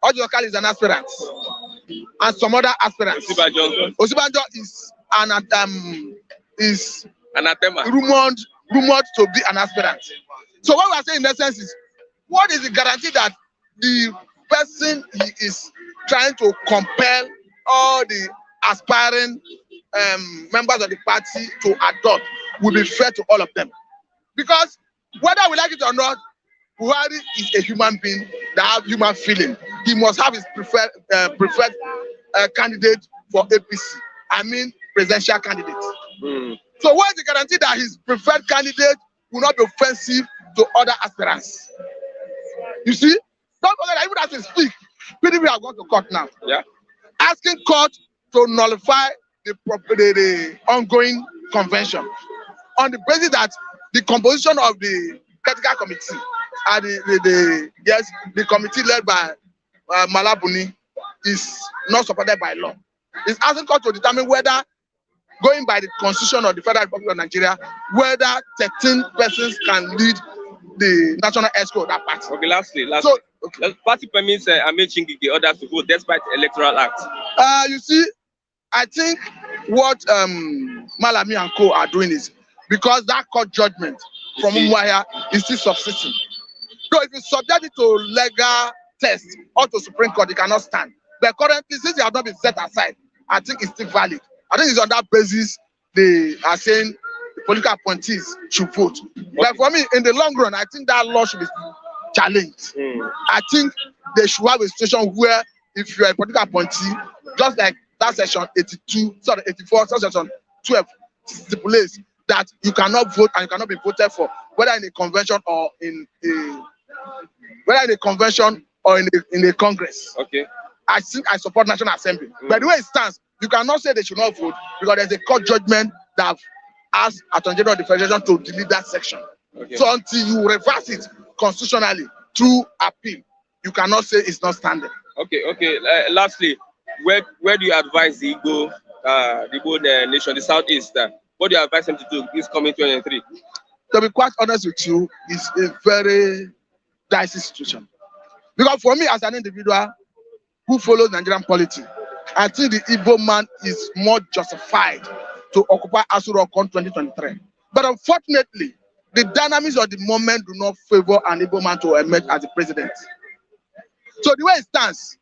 Ojokal is an aspirant. And some other aspirants. Osibanjo is rumored to be an aspirant. So what we are saying in essence is, what is the guarantee that the person he is trying to compel all the aspiring members of the party to adopt will be fair to all of them. Because whether we like it or not, Buhari is a human being that has human feeling. He must have his preferred candidate for APC. I mean, presidential candidate. So what is the guarantee that his preferred candidate will not be offensive to other aspirants? You see, don't forget that even as we speak, PDP have gone to court now. Yeah. Asking court to nullify the ongoing convention on the basis that the composition of the technical committee and the committee led by Malabuni is not supported by law. It's asking court to determine whether, going by the constitution of the Federal Republic of Nigeria, whether 13 persons can lead the national escort of that party. Okay, lastly. So, the party permits Ahmed Chingigi others to vote despite the Electoral Act. You see, I think what Malami and co are doing is because that court judgment from Umuahia is still subsisting. So if you subject it to legal test or to Supreme Court, it cannot stand. But currently, since it has not been set aside, I think it's still valid. I think it's on that basis they are saying the political appointees should vote. Okay. But for me, in the long run, I think that law should be challenged. I think they should have a situation where if you are a political appointee, just like that section 84, section 12 stipulates that you cannot vote and you cannot be voted for, whether in a convention or in a Congress. Okay. I think I support National Assembly. But the way it stands, you cannot say they should not vote because there's a court judgment that asked Attorney General of the Federation to delete that section. Okay. So until you reverse it constitutionally through appeal, you cannot say it's not standing. Okay. Lastly, where do you advise the Igbo nation, the Southeast? What do you advise them to do this coming 2023? To be quite honest with you, it's a very dicey situation. Because for me, as an individual who follows Nigerian politics, I think the Igbo man is more justified to occupy ASUU in 2023. But unfortunately, the dynamics of the moment do not favor an Igbo man to emerge as the president. So the way it stands,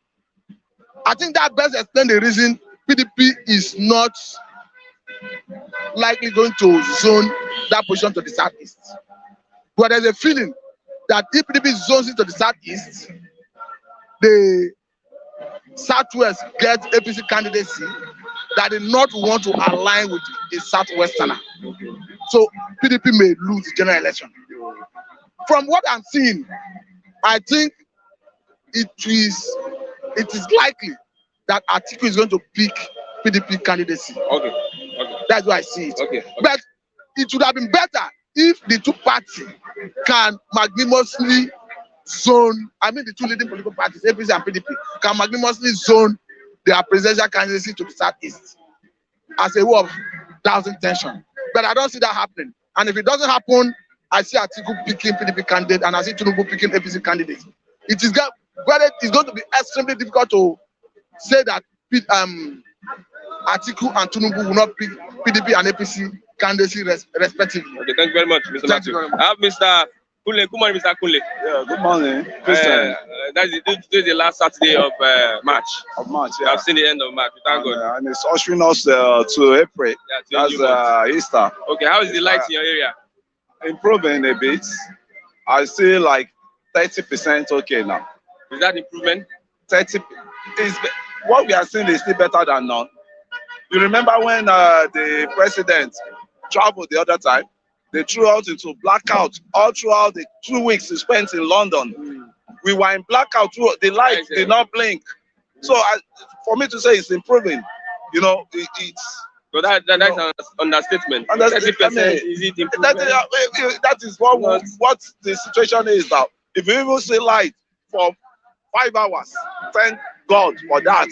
I think that best explains the reason PDP is not likely going to zone that position to the Southeast. But there's a feeling that if PDP zones it to the Southeast, the Southwest gets APC candidacy that the North want to align with a Southwesterner. So PDP may lose the general election. From what I'm seeing, I think it is likely that Atiku is going to pick PDP candidacy. Okay. That's why I see it. Okay. But it would have been better if the two parties can magnanimously zone, the two leading political parties, APC and PDP, can magnanimously zone their presidential candidacy to the Southeast as a way of dousing tension. But I don't see that happening. And if it doesn't happen, I see Atiku picking PDP candidate and I see Tinubu picking APC candidate. It's going to be extremely difficult to say that Atiku and Tinubu will not pick PDP and APC candidacy respectively. Okay, thank you very much, Mr. Matthew. I have Mr. Kunle. Good morning, Mr. Kunle. Yeah, good morning. This is the last Saturday of March. Yeah. I've seen the end of March. Thank God. And it's ushering us to April. Yeah, that's Easter. Okay, how is the light in your area? Improving a bit. I see like 30% okay now. Is that improvement? 30 is what we are seeing is still better than none. You remember when the president traveled the other time? They threw out into blackout all throughout the 2 weeks he spent in London. We were in blackout. The light did not blink. So for me to say it's improving, it's. So that's an understatement. 30%, is it improvement? That is what the situation is now. If you even see light for 5 hours, thank God for that.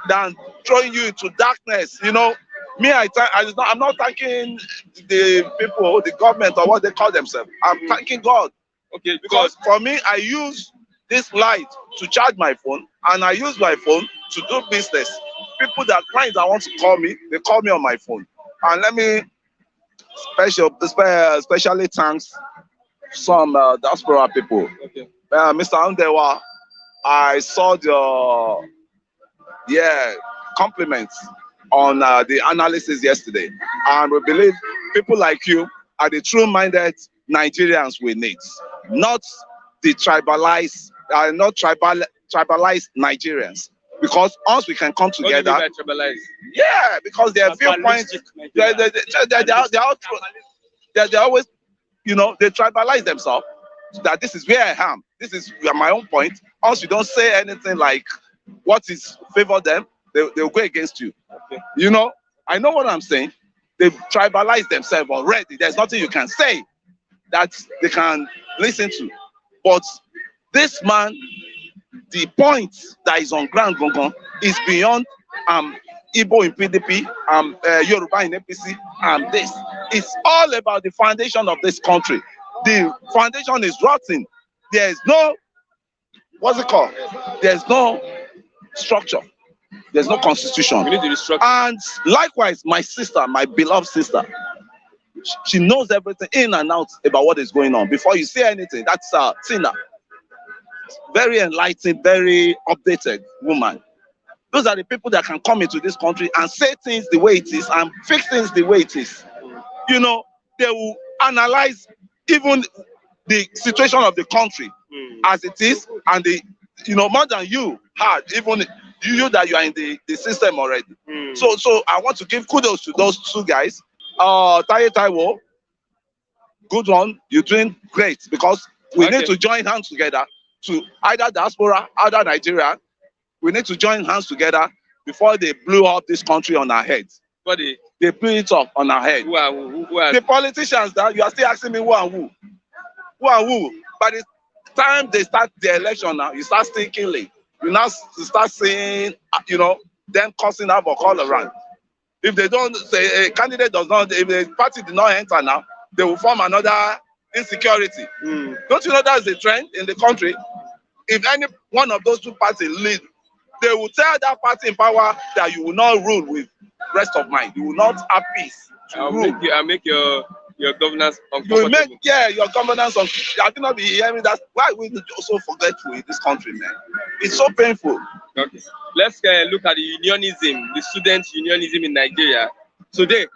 Than throwing you into darkness, Me, I'm not thanking the people, the government, or what they call themselves. I'm thanking God. Okay, because for me, I use this light to charge my phone, and I use my phone to do business. Clients that want to call me, they call me on my phone. And let me especially thanks some diaspora people. Okay. Mr. Andewa I saw the compliments on the analysis yesterday, and we believe people like you are the true-minded Nigerians we need, not the tribalized, tribalized Nigerians. Because once we can come together, yeah, because there are viewpoints, they're always, they tribalize themselves. That this is where I am, this is my own point. Once you don't say anything like what is favor them, they'll go against you. Okay. I know what I'm saying. They tribalize themselves already. There's nothing you can say that they can listen to. But this man, the point that is on ground is beyond Igbo in PDP, Yoruba in APC, and this. It's all about the foundation of this country. The foundation is rotten. There's no, what's it called? There's no structure. There's no constitution. We need to restructure. And likewise, my sister, my beloved sister, she knows everything in and out about what is going on. Before you say anything, that's Tina. Very enlightened, very updated woman. Those are the people that can come into this country and say things the way it is and fix things the way it is. They will analyze even the situation of the country as it is, and more than you had, even you that you are in the system already. So I want to give kudos to those two guys. Taiwo, good one, you're doing great, because we need to join hands together to either diaspora, either Nigeria. We need to join hands together before they blew up this country on our heads. They blew it up on our head. Who are the politicians that you are still asking me who and who? Who and who? By the time they start the election now, you start still killing. You now start seeing, them causing havoc all around. If they don't say a candidate does not, if the party did not enter now, they will form another insecurity. Don't you know that's the trend in the country? If any one of those two parties lead, they will tell that party in power that you will not rule with rest of mind. You will not have peace. I'll make your governance uncomfortable. You will make your governance uncomfortable. I cannot be hearing that. Why we so forgetful in this country, man? It's so painful. Okay. Let's look at the unionism, the student unionism in Nigeria today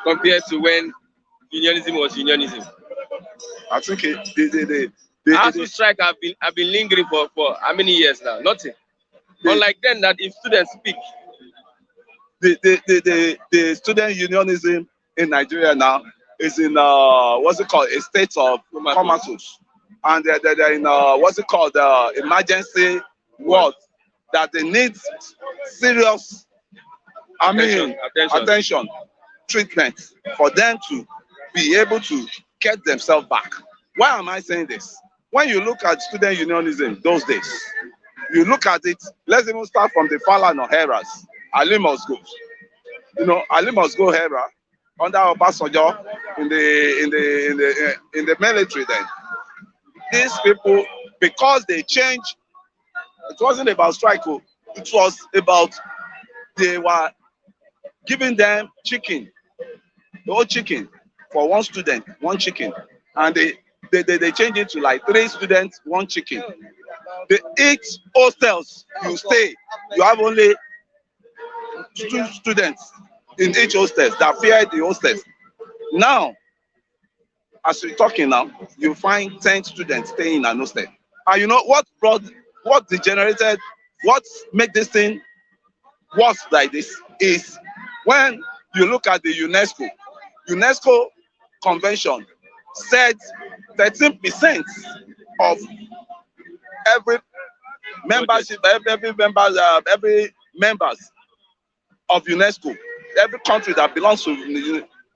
compared to when unionism was unionism. I think the ASUU strike have been lingering for how many years now? Nothing. Unlike then, that if students speak, the student unionism in Nigeria now is in what's it called, a state of comatose, and they're in what's it called, emergency ward, that they need serious attention, treatment for them to be able to get themselves back. Why am I saying this? When you look at student unionism those days, you look at it, let's even start from the Falana eras. Ali must go. Ali must go era under Obasanjo in the military then. These people, because they changed, it wasn't about strike, it was about they were giving them chicken, the whole chicken for one student, one chicken, and they changed it to like 3 students, 1 chicken. The 8 hostels you stay, you have only 2 students in each hostel that fear the hostels. Now, as we're talking now, you find 10 students staying in an hostel. And you know what degenerated, what made this thing worse like this is when you look at the UNESCO convention said 13% of every membership, every members of UNESCO, every country that belongs to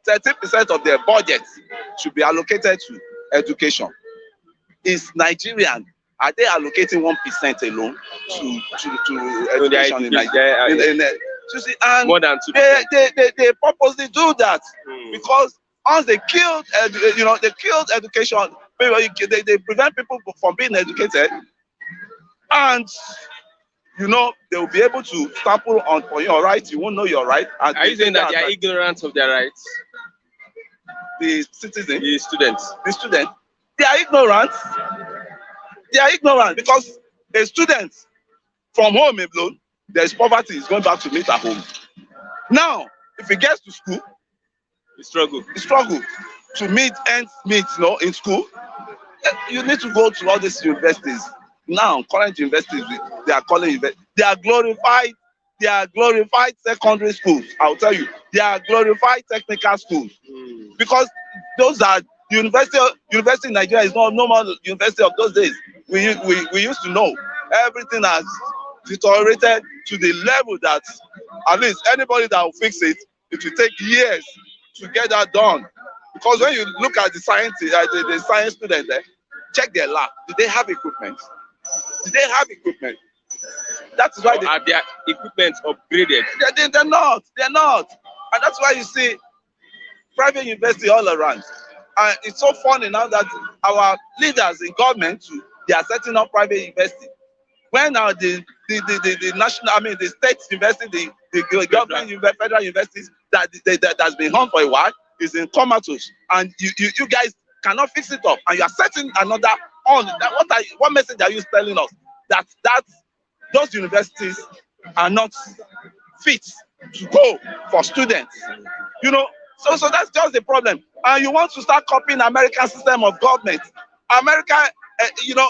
30% of their budget should be allocated to education. Is Nigerian, are they allocating 1% alone to education in Nigeria? And more than 2%. They purposely do that because once they killed, they killed education. They prevent people from being educated, and they will be able to stample on your rights. You won't know your right. Are you saying that they are ignorant of their rights? The citizens, the students, they are ignorant. They are ignorant because A student from home alone, there is poverty, is going back to meet at home. Now, if he gets to school, We struggle. he struggle to meet ends meet, in school. You need to go to all these universities. Now, current universities, they are calling they are glorified. They are glorified secondary schools. I'll tell you, they are glorified technical schools because those are university in Nigeria is not normal university of those days. We used to know everything has deteriorated to the level that at least anybody that will fix it, it will take years to get that done. Because when you look at the science students there, check their lab. Do they have equipment? Do they have equipment? That is why are their equipment upgraded? They're not. They're not. And that's why you see private university all around. And it's so funny now that our leaders in government too, they are setting up private university. When now the national, the state university, the government federal universities that's been on for a while is in comatose, and you guys cannot fix it up, and you are setting another on. What message are you telling us? That those universities are not fit to go for students. So that's just the problem. And you want to start copying American system of government. America,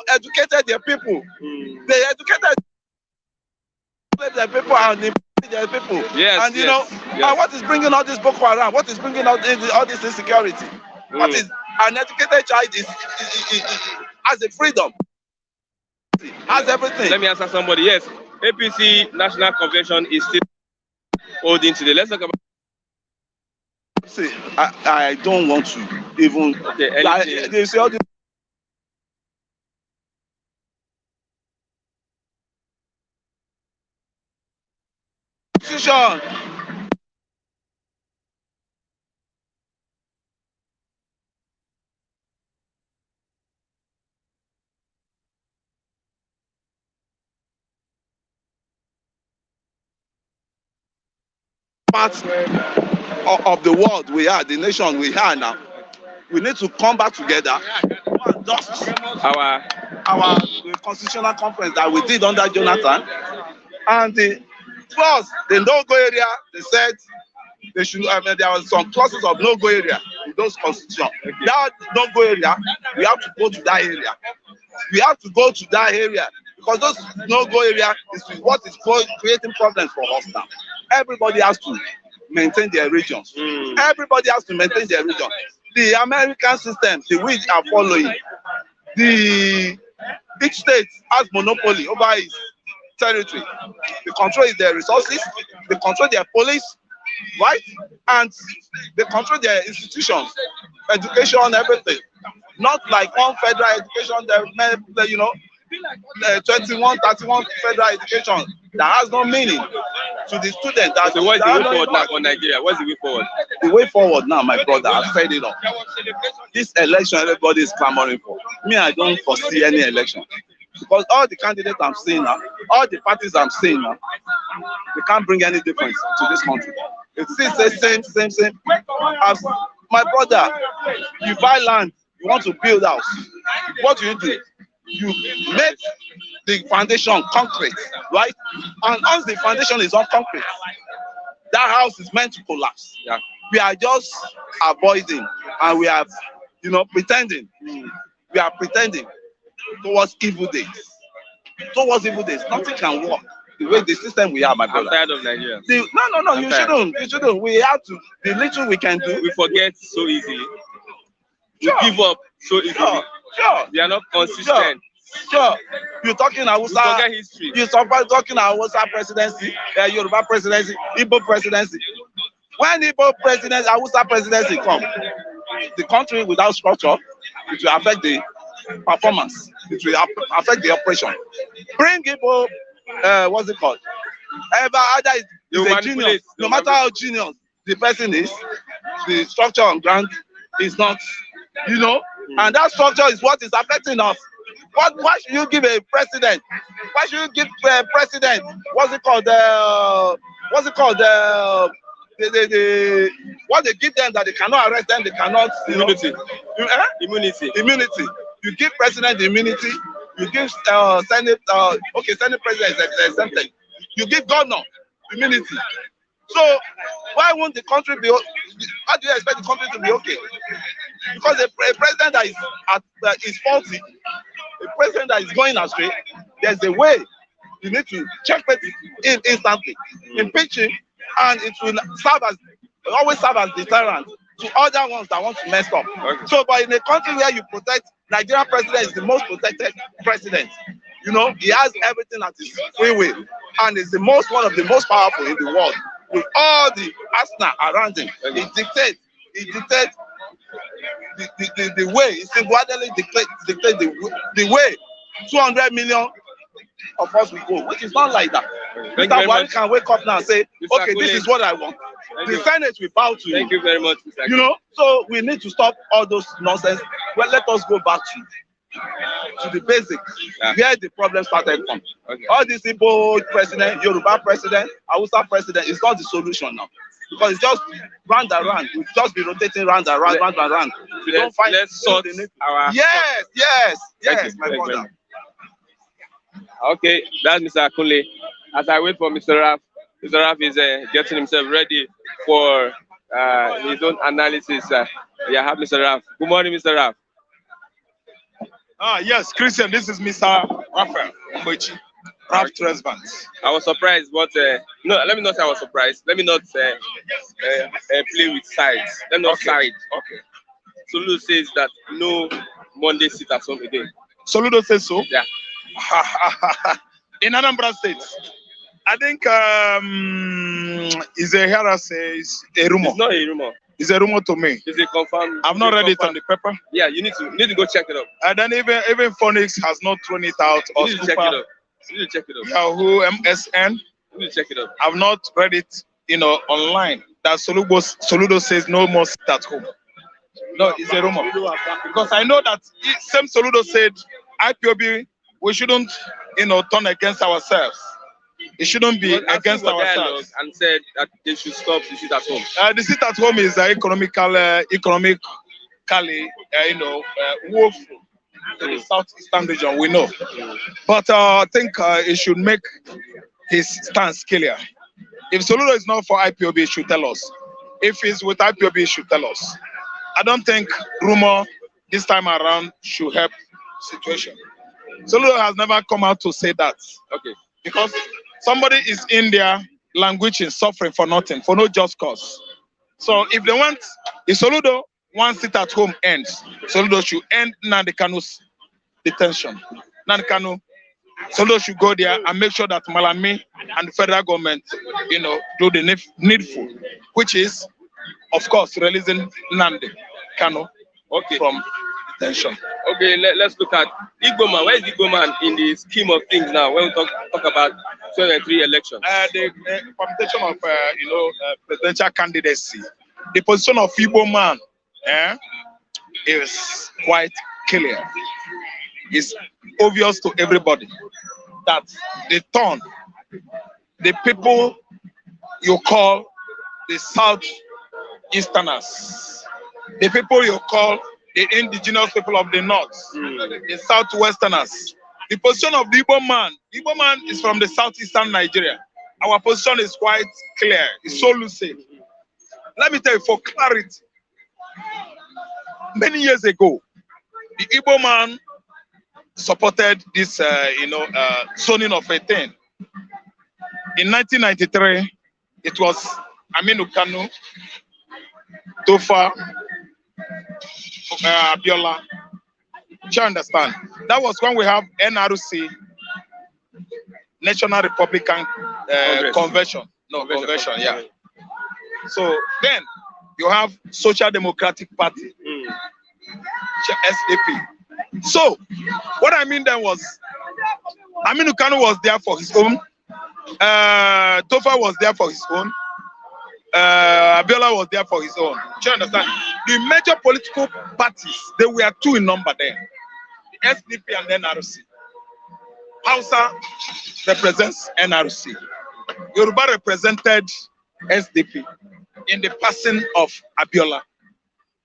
educated their people. They educated their people and their people. Yes, and and what is bringing all this Boko Haram? What is bringing all this insecurity? What is an educated child has a freedom, has everything. Let me answer somebody. Yes, APC National Convention is still holding today. Let's talk about. See, I don't want to even. Okay, they say all the constitution. Part of the world we are, the nation we are now. We need to come back together and dust our constitutional conference that we did under Jonathan. And plus the no-go area, they said they should. There were some clauses of no-go area in those constitutions. That no-go area, we have to go to that area. We have to go to that area because those no-go area is what is creating problems for us now. Everybody has to maintain their regions. Everybody has to maintain their region. The American system, the which are following, each state has monopoly over its territory. They control their resources, they control their police, right? And they control their institutions, education, everything. Not like one federal education that 21, 31 federal education that has no meaning to the student. So what's the way forward now for Nigeria? What's the way forward? The way forward now, my brother, I've said it all. This election everybody is clamoring for. Me, I don't foresee any election. Because all the candidates I'm seeing now, all the parties I'm seeing now, they can't bring any difference to this country. It's the same. As my brother, you buy land, you want to build house. What do? You make the foundation concrete, right? And once the foundation is on concrete, that house is meant to collapse. Yeah. We are just avoiding, and we are, pretending. We are pretending towards evil days. Nothing can work the way the system we have, my brother. I'm tired of Nigeria. No, you shouldn't. We have to. The little we can do. We forget so easily. We give up so easily. Sure. We are not consistent. Sure. You're talking Hausa. We forget history. You're talking Hausa presidency, Yoruba presidency, Igbo presidency. When Igbo presidency, Hausa presidency come, the country without structure, it will affect the performance. It will affect the operation. Bring Igbo, what's it called? Either is a genius. No matter how genius the person is, the structure on ground is not, and that structure is what is affecting us. Why should you give a president? Why should you give a president? What they give them that they cannot arrest them, they cannot immunity. Immunity. You give president the immunity, You give Senate, okay, Senate president is exempted. You give governor immunity. So why won't the country be? How do you expect the country to be okay? Because a president that is faulty, a president that is going astray, there's a way. You need to check it instantly, impeach him, and it will always serve as deterrent to other ones that want to mess up. Okay. So, but in a country where you protect, Nigerian president is the most protected president. You know, he has everything at his free will, and is one of the most powerful in the world. With all the arsenal around him, he dictates the way. He single-handedly dictates the way 200 million of us will go, which is not like that. Mr. Buhari can wake up now and say, okay, this is what I want. The Senate will bow to you. Thank you very much, Mr. You know, so we need to stop all those nonsense. Well, let us go back to the basics, where the problem started from. Okay. All this Igbo president, Yoruba president, Hausa president is not the solution now. Because it's just round and round. We'll just be rotating round and round, round and round. We don't find let's sort our... Yes, my brother. Okay, that's Mr. Akunle. As I wait for Mr. Raf is getting himself ready for his own analysis. Yeah, have Mr. Raf. Good morning, Mr. Raf. Yes, Christian, this is Mr. Raphael Mbochi, Raf Tresvant. I was surprised, but no, let me not say I was surprised. Let me not play with sides. Let me not side. Okay. Soludo says that no Monday sit at home again. Soludo says so? Yeah. In Anambra State, I think is a hearsay, a rumor. It's not a rumor. It's a rumor to me. It's a confirmed. I've not read it on the paper. Yeah, you need to go check it up. And then even Phoenix has not thrown it out. Or you need to check it up. You need to check it up. Yahoo, MSN. You need to check it up. I've not read it, online. That Soludo says no more sit at home. No, it's a rumor. Because I know that same Soludo said IPOB, we shouldn't, turn against ourselves. It shouldn't be against ourselves. And said that they should stop the sit at home. The sit at home is economically, woeful to the Southeastern region, we know. But I think it should make his stance clear. If Soludo is not for IPOB, he should tell us. If he's with IPOB, he should tell us. I don't think rumor this time around should help situation. Soludo has never come out to say that. Okay. Because somebody is in there languishing, suffering for nothing, for no just cause. So if Soludo wants it at home ends, Soludo should end Nnamdi Kanu's detention. Nnamdi Kanu, Soludo should go there and make sure that Malami and the federal government, do the needful, which is, of course, releasing Nnamdi Kanu from detention. Okay, let's look at Igbo man. Where is Igbo man in the scheme of things now when we talk about 2023 elections? The permutation of presidential candidacy, the position of Igbo man is quite clear. It's obvious to everybody that the people you call the Southeasterners, the people you call the indigenous people of the north, the Southwesterners. The position of the Igbo man is from the Southeastern Nigeria. Our position is quite clear. It's so lucid. Let me tell you for clarity. Many years ago, the Igbo man supported this, zoning of a thing. In 1993, it was Aminu Kanu, Tofa, Abiola. You understand? That was when we have NRC, National Republican Convention. Convention, yeah. So then you have Social Democratic Party, SDP. So what I mean then was, Aminu Kanu was there for his own, Tofa was there for his own, Abiola was there for his own. Do you understand? The major political parties, they were two in number there. The SDP and NRC. Hausa represents NRC. Yoruba represented SDP in the person of Abiola.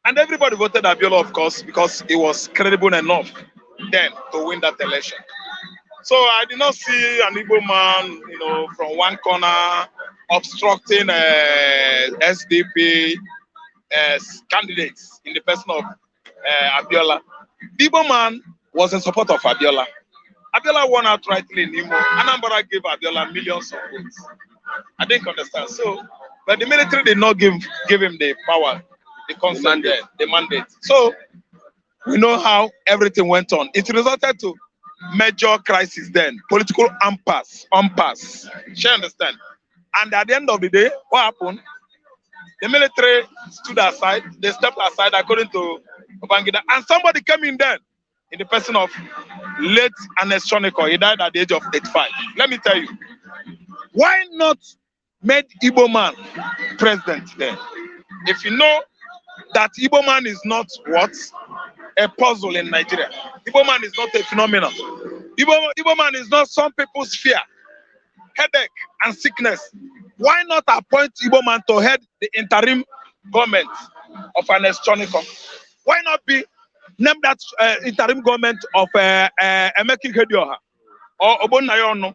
And everybody voted Abiola, of course, because he was credible enough then to win that election. So I did not see an Igbo man, from one corner obstructing SDP candidates in the person of Abiola. The Igbo man was in support of Abiola. Abiola won outrightly in Imo. Anambra gave Abiola millions of votes. I didn't understand. So, but the military did not give him the power, the consent, the mandate. So we know how everything went on. It resulted to major crisis then, political impasse. You understand? And at the end of the day, what happened? The military stood aside, they stepped aside according to Babangida, and somebody came in then, in the person of late Ernest Shoneko. He died at the age of 85. Let me tell you, why not made Igbo man president then? If you know that Igbo man is not what? A puzzle in Nigeria. Igbo man is not a phenomenon. Igbo man is not some people's fear, headache, and sickness. Why not appoint Igbo man to head the interim government of Ernest Shoneko? Why not be named that interim government of Emeki Hedioha or Obonayono?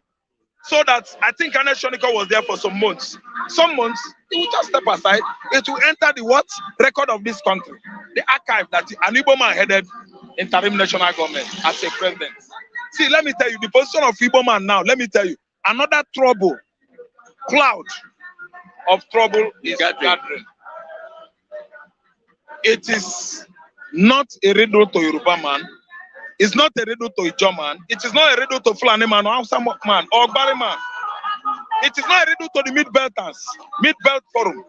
So that I think Ernest Shoneko was there for some months. Some months, he will just step aside. It will enter the what? Record of this country. The archive that an Igbo man headed interim national government as a president. See, let me tell you, the position of Igbo man now, let me tell you, another trouble, cloud of trouble is gathering. It is not a riddle to Yoruba man. It's not a riddle to Ijo man. It is not a riddle to Fulani man or Hausa man or Bari man. It is not a riddle to the Mid-Belters, Mid-Belt Forum.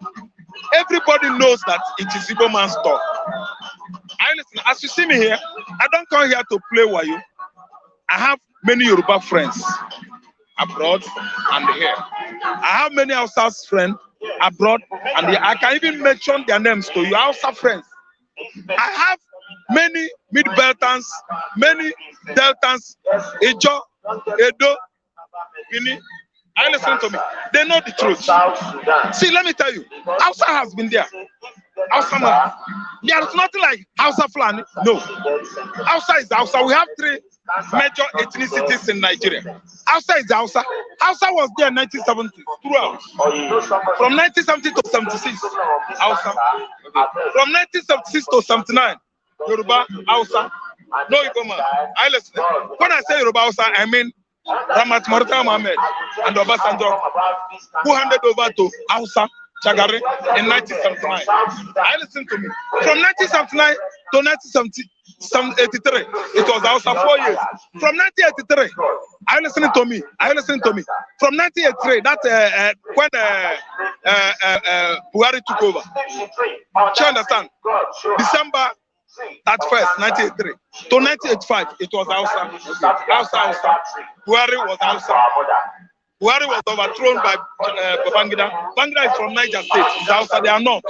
Everybody knows that it is Igbo man's talk. I listen, as you see me here, I don't come here to play wayo. I have many Yoruba friends abroad and here. I have many Hausa friends abroad and here. I can even mention their names to you, Hausa friends. I have many Mid-Beltans, many Deltans, Ijo, Edo, Guinea. I listen to me. They know the truth. See, let me tell you, Hausa has been there. Hausa man. There is nothing like Hausa Fulani. No. Hausa is Hausa. We have three major ethnicities in Nigeria. Hausa is Hausa. Hausa was there in 1970 throughout. From 1970 to 76, Hausa. From 1976 to 79, Yoruba, Hausa. No Igbo man. I listen. When I say Yoruba Hausa, I mean Ramat Morita Mohammed and Obasanjo, who handed over to Hausa Chagari in 1979. I listen to me. From 1979 to 1983, it was Hausa 4 years. From 1983, are you listening to me? Are you listening to me? From 1983, that's when Buhari took over. Do you understand? December 31st, 1983 to 1985, it was Hausa. Buhari was Hausa. Buhari was overthrown by Babangida. Babangida is from Niger State. It's Hausa. They are not.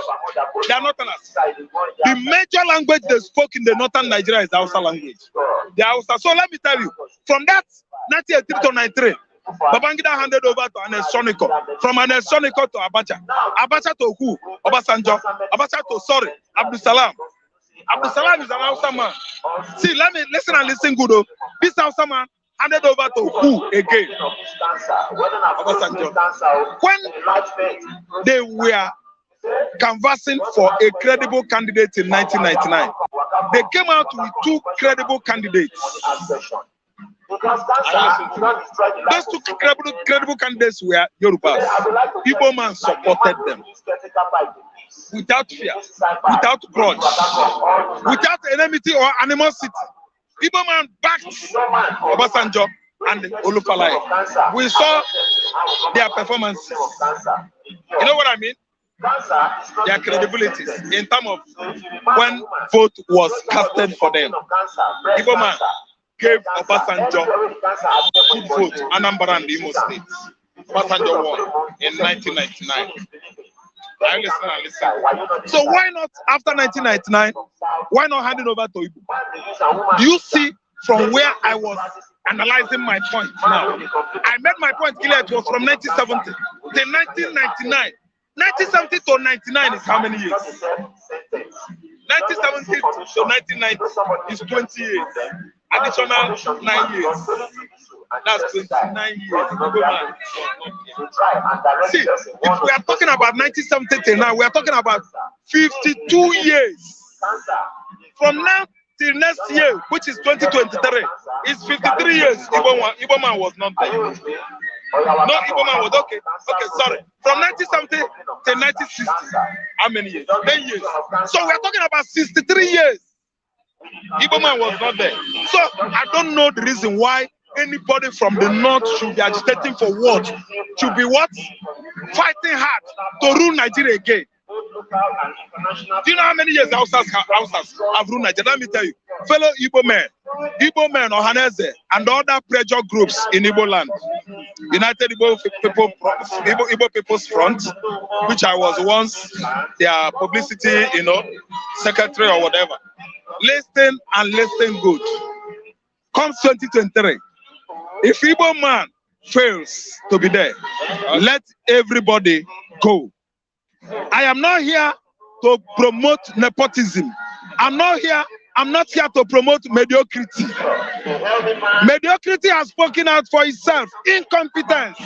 They are Northerners. The major language they spoke in the northern Nigeria is the Hausa language. The Hausa. So let me tell you, from that 1983 to 93, Babangida handed over to Ernest Shoneko. From Ernest Shoneko to Abacha. Abacha to who? Obasanjo. Abacha to Abdul Salam. Abdul Salam is an Hausa man. See, let me listen and listen good. Oh. This Hausa man handed over to who again? Obasanjo. When they were canvassing for a credible candidate in 1999, they came out with two credible candidates. Those two credible candidates were Yorubas. Igbo man supported them. Without fear, without grudge, without enmity or animosity. Igbo man backed Obasanjo and Olufalaye. We saw their performances. You know what I mean? Their credibilities in terms of when vote was casted for them. Igbo man gave Obasanjo good vote, Anambra and Imo State. Obasanjo won in 1999. I listen. So why not after 1999? Why not hand it over to Igbo? Do you see from where I was analyzing my point now? I made my point clear. It was from 1970 to 1999. 1970 to 99 is how many years? 1970 to 1990 is 20 years. additional 9 years. That's 29 years. See, if we are talking about 1970 till now, we are talking about 52 years. From now till next year, which is 2023, it's 53 years. Igbo man was not there. No, Igbo man was okay. Okay, sorry. From 1970 till 1960, how many years? 10 years. So we are talking about 63 years. Igbo man was not there. So I don't know the reason why anybody from the north should be agitating for what? Should be what? Fighting hard to rule Nigeria again. Do you know how many years Hausas have ruled Nigeria? Let me tell you, fellow Igbo men, Ohaneze, and other pressure groups in Igbo land, United Igbo People's Front, which I was once their publicity, secretary or whatever. Listen and listen good. Comes 2023, if Igbo man fails to be there, let everybody go. I am not here to promote nepotism. I'm not here to promote mediocrity. Mediocrity has spoken out for itself. Incompetence.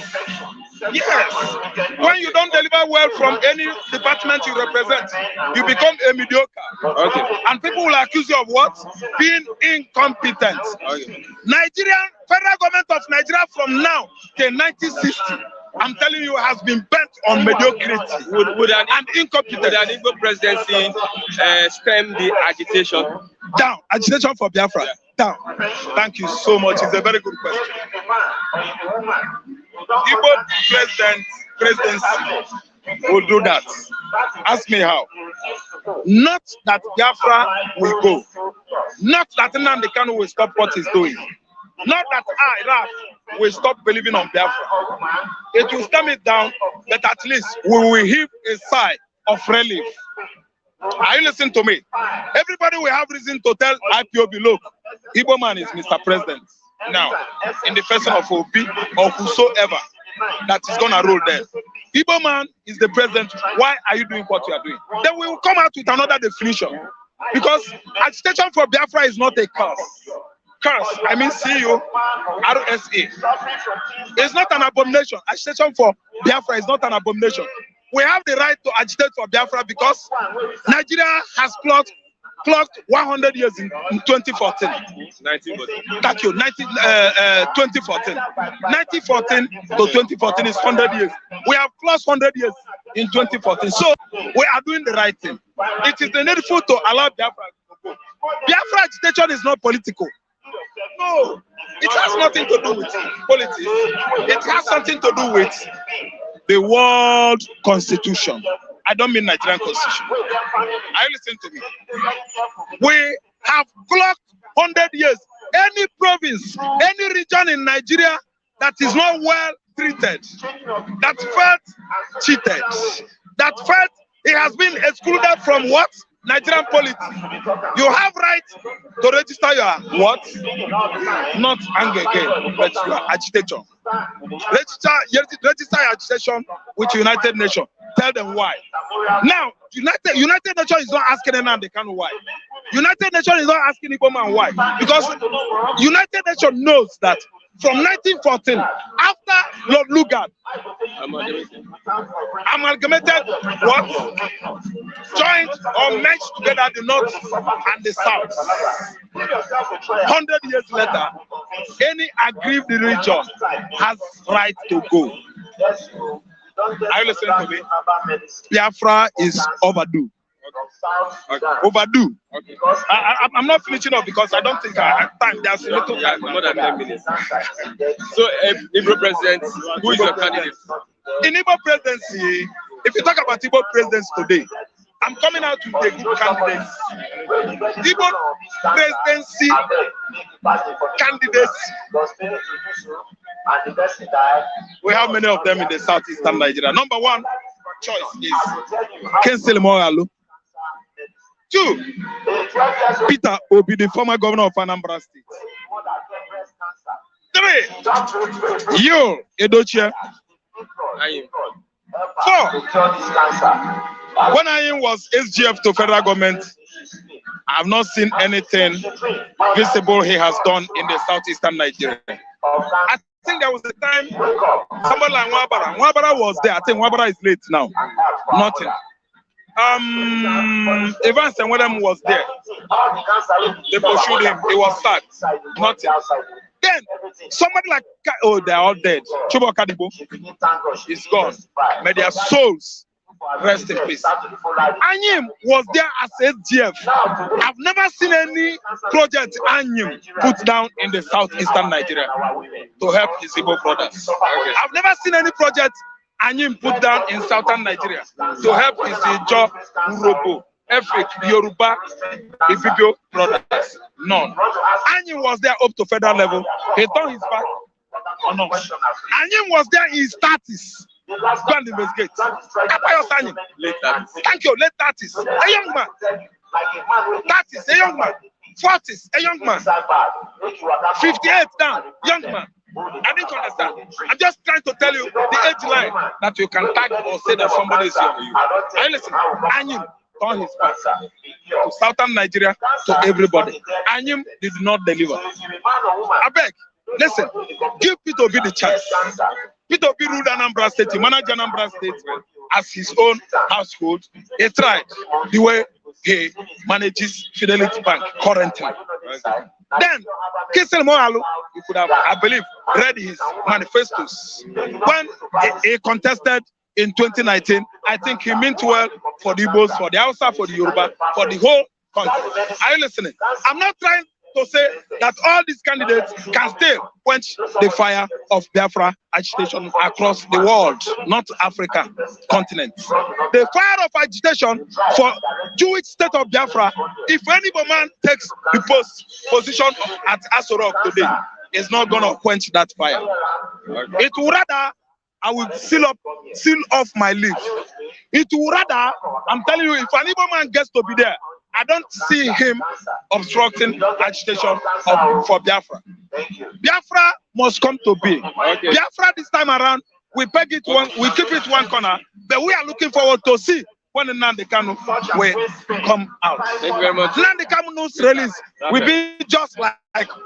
Yes. When you don't deliver well from any department you represent, you become a mediocre. Okay. And people will accuse you of what? Being incompetent. Okay. Federal government of Nigeria from now till 1960, I'm telling you, has been bent on mediocrity and incompetence. Would an Igbo presidency stem the agitation? Down. Agitation for Biafra. Yeah. Down. Thank you so much. It's a very good question. Igbo presidency will do that. Ask me how. Not that Biafra will go. Not that Nnamdi Kanu will stop what he's doing. Not that Raf will stop believing on Biafra. It will stem it down, but at least we will heave a sigh of relief. Are you listening to me? Everybody will have reason to tell IPOB, look, Igbo man is Mr. President now, in the person of Obi or whosoever that is going to rule there. Igbo man is the president. Why are you doing what you are doing? Then we will come out with another definition. Because agitation for Biafra is not a curse. Curse, I mean CU, RSA. It's not an abomination. Agitation for Biafra is not an abomination. We have the right to agitate for Biafra because Nigeria has clocked 100 years in 2014. Thank you. 2014. 1914 to 2014 is 100 years. We have closed 100 years in 2014. So we are doing the right thing. It is needful to allow Biafra to go. Biafra agitation is not political. No, it has nothing to do with politics. It has something to do with the world constitution. I don't mean Nigerian constitution. Are you listening to me? We have clocked 100 years. Any province, any region in Nigeria that is not well treated, that felt cheated, that felt it has been excluded from what? Nigerian politics. You have right to register your what? Not anger again, but your agitation. Register your agitation with United Nations. Tell them why. Now, United Nations is not asking Nnamdi Kanu why. United Nations is not asking Igbo man why. Because United Nations knows that from 1914, after Lord Lugard amalgamated what? Joined or merged together the North and the South. 100 years later, any aggrieved region has right to go. Are you listening to me? Biafra is overdue. Okay. Overdue. Okay. I'm not finishing up because I don't think I have time. There's a little time, more than 10 minutes. So, Igbo president, who is your candidate? In Igbo presidency, if you talk about Igbo presidents today, I'm coming out with a good candidate. Igbo presidency candidates. We have many of them in the Southeastern Nigeria. Number one choice is Kensel Moralu. 2, Peter Obi, the former governor of Anambra State. 3, you, Edochie. 4, when I was SGF to federal government, I've not seen anything visible he has done in the southeastern Nigeria. I think there was a time somebody like Nwabara was there. I think Nwabara is late now. Nothing. Evans and Wedem was there. They pursued him. He was sacked. Nothing. Then somebody like they're all dead. Chubo Kadibo is gone. May their souls rest in peace. Anyim was there as SGF. I've never seen any project Anyim put down in the southeastern Nigeria to help his Igbo brothers. I've never seen any project Anyim put down in southern Nigeria to help his Ijo, Urobo, Efik, Yoruba, Ibibio brothers. None. Anyim was there up to federal level. He turned his back on us. Anyim was there in his 30s. Go and investigate. Thank you, late 30s. A young man. 30s, a young man. 40s, a young man. 58 down, young man. I didn't understand. I'm just trying to tell you the age line that you can tag or say that somebody is young. Are you listening? Anyim turned his back to southern Nigeria, to everybody. Anyim did not deliver. I beg, listen, give Peter Obi the chance. Peter Obi ruled Anambra State, he managed Anambra State as his own household. He tried the way he manages Fidelity Bank currently. Then, Kisel Mohalu, you could have, I believe, read his manifestos. When he contested in 2019, I think he meant well for the Igbos, for the Hausa, for the Yoruba, for the whole country. Are you listening? I'm not trying to say that all these candidates can still quench the fire of Biafra agitation across the world, not Africa continent. The fire of agitation for Jewish state of Biafra, if any man takes the position at ASUU Rock today, is not going to quench that fire. It would rather, I will seal off my lips. It would rather, I'm telling you, if an Igbo man gets to be there, I don't see him obstructing agitation for Biafra. Biafra must come to be. Biafra this time around, we keep it one corner, but we are looking forward to see when the Nnamdi Kanu will come out. Thank you very much. Nnamdi Kanu's release will be just like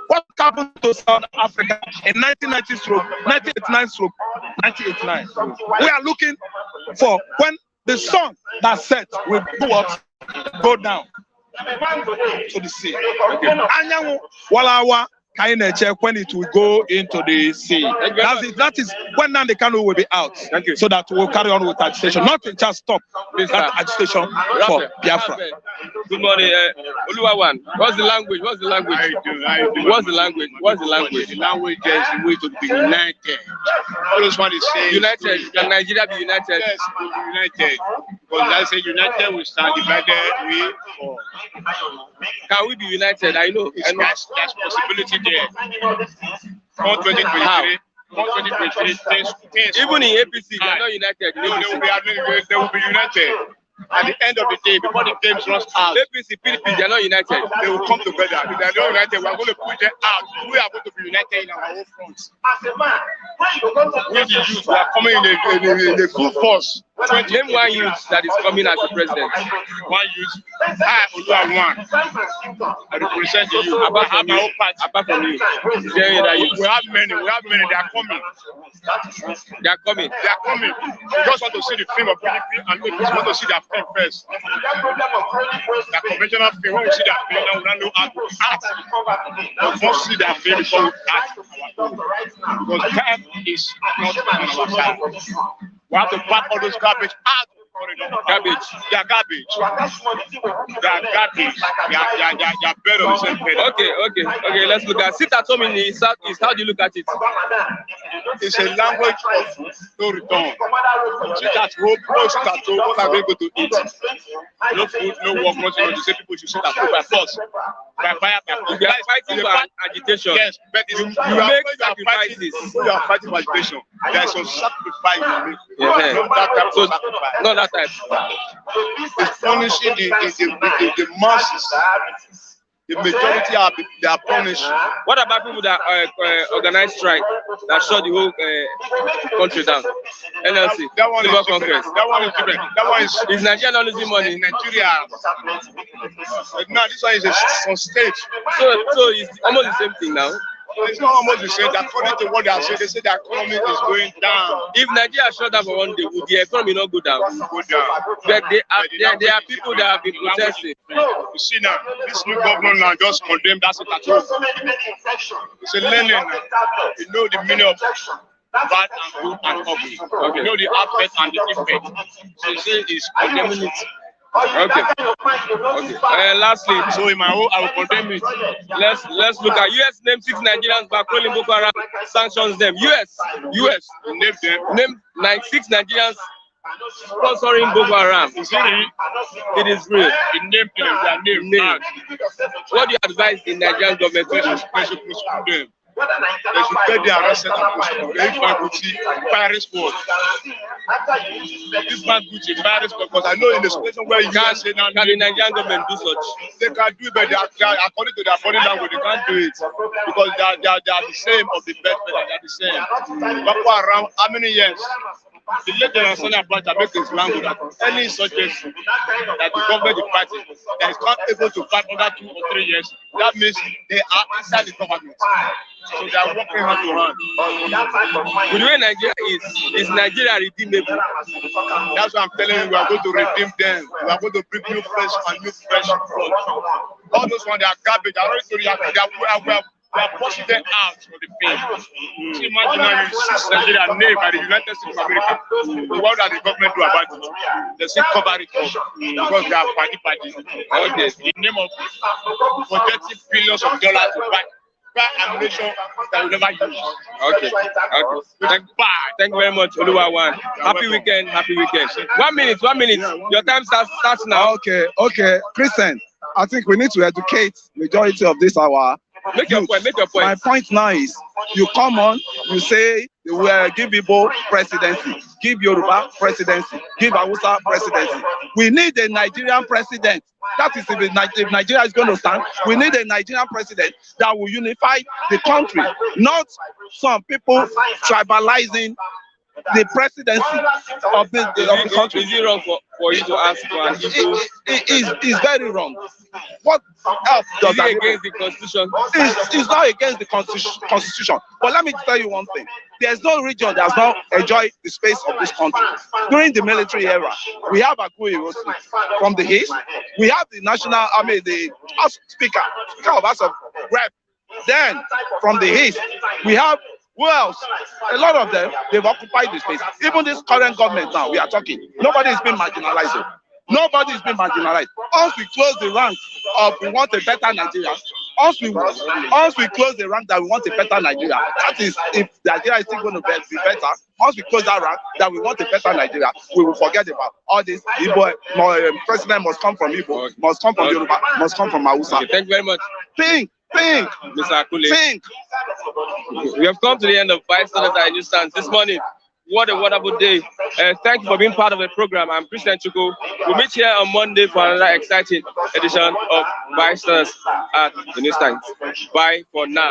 what happened to South Africa in 1989. We are looking for when the sun that set will go down to the sea. Anyanwụ walawa when it will go into the sea. That is when Nnamdi Kanu will be out. So that we'll carry on with agitation. Nothing just stop that agitation for Biafra. Good morning, Oluwawan. What's the language? I do. What's the language? The language is the way to be united. All those one is saying United. Can Nigeria be united? Yes, we'll be united. Because I say united, we stand divided, we fall. Can we be united? I know. There's possibility there. For 2023. 2023, even in APC, they are not united. They will be united. At the end of the day, before the games runs out, APC, PDP, they are not united. They will come together. If they are not united, we are going to push them out. We are going to be united in our own front. We the youth, we are coming in a full force. Name one youth that is coming as a president. One youth. I represent the youth. Apart from you. We have many. They are coming. We just want to see the film of PDP and we just want to see their film first. The conventional film, when we see their film, now we don't know how to act. We must see their film before we act. Because time is not on our side. We have to pack all those garbage out. Garbage. They are garbage. They are bed on the same bed. Okay. Let's look at sit at home in the Southeast. How do you look at it? It's a language of no return. Sit at home, no sit at home. What are they going to eat? No food, no work, nothing. You say people should sit at home by force. By fire, by force. You are fighting for agitation. Yes, but you make sacrifices. You are fighting for agitation. There is some sacrifice you make. Not that type. It's punishing the masses. the majority they are punished. What about people that organize strike that shut the whole country down? NLC, That one is Labour different. Congress. That one is different. That one is Nigeria not losing money? Nigeria. No, this one is on stage. So it's almost the same thing now. It's not almost the same. According to what they are saying, they say the economy is going down. If Nigeria shut down for one day, would the economy not go down? Go down. But there are people that have been protesting. You see now, this new government now just condemned that situation. It's a learning. You know the meaning of bad and good and ugly. Okay. You know the effect and the effect. So you say it's condemning it. Okay. Lastly, so in my own, I will condemn it. Let's look at US name 6 Nigerians backtrolling Boko Haram, sanctions them. US name them. Name 6 Nigerians sponsoring Boko Haram. Is it real? It is real. The name them, their name. What do you advise the Nigerian government to do? They should prosecute them. They should get their arrested and prosecute. They find Gucci Paris Sport. This man Gucci Paris Sport, because I know in the situation where you can the Nigerian government do such? They can do it, but they are, according to their body language, they can't do it because they are the same of the best, they are the same. Boko Haram, how many years? The late generation about make Islam that any insurgency that the government is fighting that is not able to fight under 2 or 3 years, that means they are inside the government. So they are working hard to run. With the way Nigeria is Nigeria redeemable? That's what I'm telling you, we are going to redeem them. We are going to bring new fresh blood. All those ones, they are garbage. I already told you, we are pushing them out of the field. So imagine now you see Nigeria named by the United States of America. What does the government do about it? They say cover it up because they are party. Okay. In the name of projecting billions of dollars to buy ammunition that we never use. Okay. Thank you very much, Oluwawan. Happy weekend. 1 minute. Your time starts now. Okay. Christian, I think we need to educate majority of this hour. Make your point. My point now is, you come on, you say, give Igbo presidency, give Yoruba presidency, give Hausa presidency. We need a Nigerian president. That is if Nigeria is going to stand. We need a Nigerian president that will unify the country, not some people tribalizing the presidency of the country. Is it wrong for you to ask for an Igbo? It is very wrong. What else does that? Is it against the constitution? It's not against the constitution. But let me tell you one thing. There's no region that has not enjoyed the space of this country. During the military era, we have ASUU from the east. We have the the House Speaker of House of Rep. Then from the east, we have who else? A lot of them, they've occupied the space. Even this current government now, we are talking. Nobody is being marginalized. Nobody is being marginalized. Once we close the rank of we want a better Nigeria, once we close the rank that we want a better Nigeria, that is, if Nigeria is still going to be better, once we close that rank that we want a better Nigeria, we will forget about all this. Igbo, president must come from Igbo, must come from Yoruba, must come from Hausa. Okay, thank you very much. Think. Mr. Akule. Think. We have come to the end of 5 Stars at Newsstand this morning. What a wonderful day. Thank you for being part of the program. I'm Christian Chuko. We'll meet here on Monday for another exciting edition of 5 Stars at the Newsstand. Bye for now.